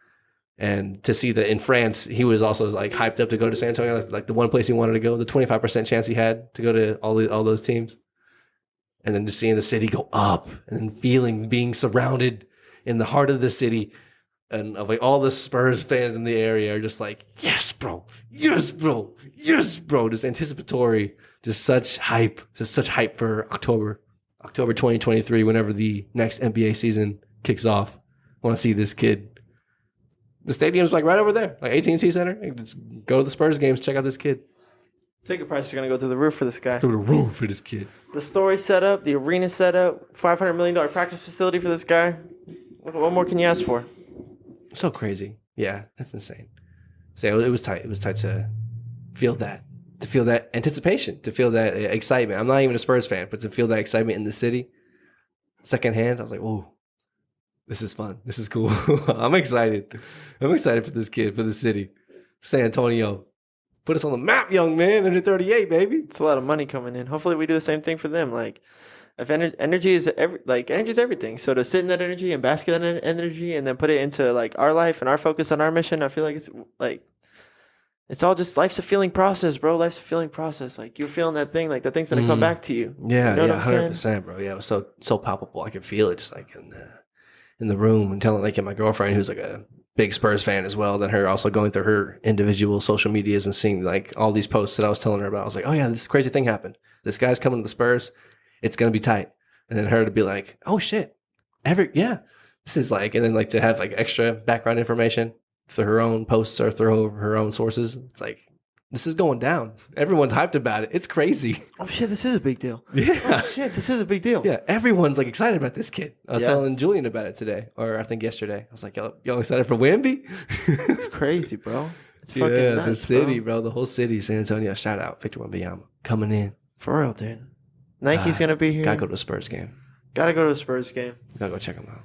And to see that in France, he was also like hyped up to go to San Antonio, like the one place he wanted to go, the 25% chance he had to go to all those teams. And then just seeing the city go up and then being surrounded in the heart of the city and of like all the Spurs fans in the area are just like, yes, bro, yes, bro, yes, bro. Just anticipatory, just such hype for October 2023, whenever the next NBA season kicks off. I want to see this kid. The stadium's like right over there, like AT&T Center. You just go to the Spurs games, check out this kid. Ticket prices are going to go through the roof for this guy. Through the roof for this kid. The story set up, the arena set up, $500 million practice facility for this guy. What more can you ask for? So crazy. Yeah, that's insane. So it was tight. It was tight to feel that anticipation, to feel that excitement. I'm not even a Spurs fan, but to feel that excitement in the city secondhand, I was like, whoa. This is fun. This is cool. I'm excited. I'm excited for this kid, for the city. San Antonio. Put us on the map, young man. MJ38, baby. It's a lot of money coming in. Hopefully we do the same thing for them. Like, if energy is energy is everything. So to sit in that energy and bask in that energy and then put it into like our life and our focus on our mission, I feel like it's all just life's a feeling process, bro. Life's a feeling process. Like you're feeling that thing, like that thing's gonna come back to you. Yeah, you know what I'm 100%, bro. Yeah, it was so palpable. I could feel it just like in the room, and telling like my girlfriend who's like a big Spurs fan as well, then her also going through her individual social medias and seeing like all these posts that I was telling her about. I was like, oh yeah, this crazy thing happened. This guy's coming to the Spurs. It's going to be tight. And then her to be like, oh shit, this is like, and then like to have like extra background information through her own posts or through her own sources. It's like, this is going down. Everyone's hyped about it. It's crazy. Oh shit, this is a big deal. Yeah. Oh shit, this is a big deal. Yeah, everyone's like excited about this kid. I was telling Julian about it today, or I think yesterday. I was like, y'all excited for Wemby? It's crazy, bro. It's fucking nuts, the city, bro. The whole city, San Antonio. Shout out, Victor Wembanyama coming in. For real, dude. Nike's gonna be here. Gotta go to the Spurs game. Gotta go to the Spurs game. Gotta go check him out.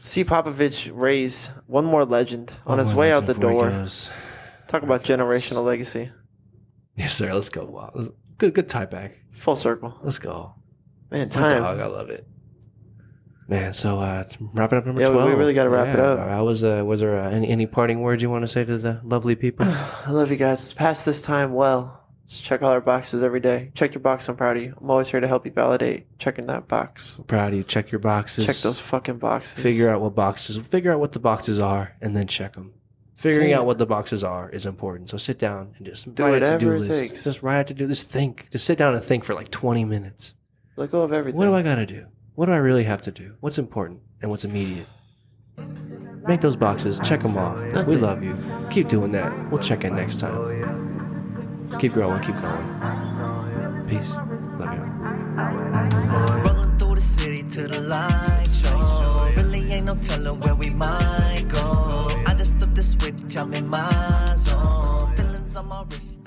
See Popovich raise one more legend on his way out the door. Talk about generational legacy. Yes, sir. Let's go. Wow. Good tie back. Full circle. Let's go. Man, time. Dog, I love it. Man, so wrapping up number Yeah, 12. we really got to wrap it up. How was there any parting words you want to say to the lovely people? I love you guys. Let's pass this time well. Just check all our boxes every day. Check your box. I'm proud of you. I'm always here to help you validate checking that box. Proud of you. Check your boxes. Check those fucking boxes. Figure out what the boxes are, and then check them. Figuring out what the boxes are is important. So sit down and just write a to-do list. Just write a to-do list. Think. Just sit down and think for like 20 minutes. Let go of everything. What do I got to do? What do I really have to do? What's important and what's immediate? Make those boxes. Check them off. We love you. Keep doing that. We'll check in next time. Keep growing. Keep going. Peace. Love you. Rolling through the city to the light show. Really ain't no telling where we might go. I just took the switch, I'm in my zone. Feelings on my wrist.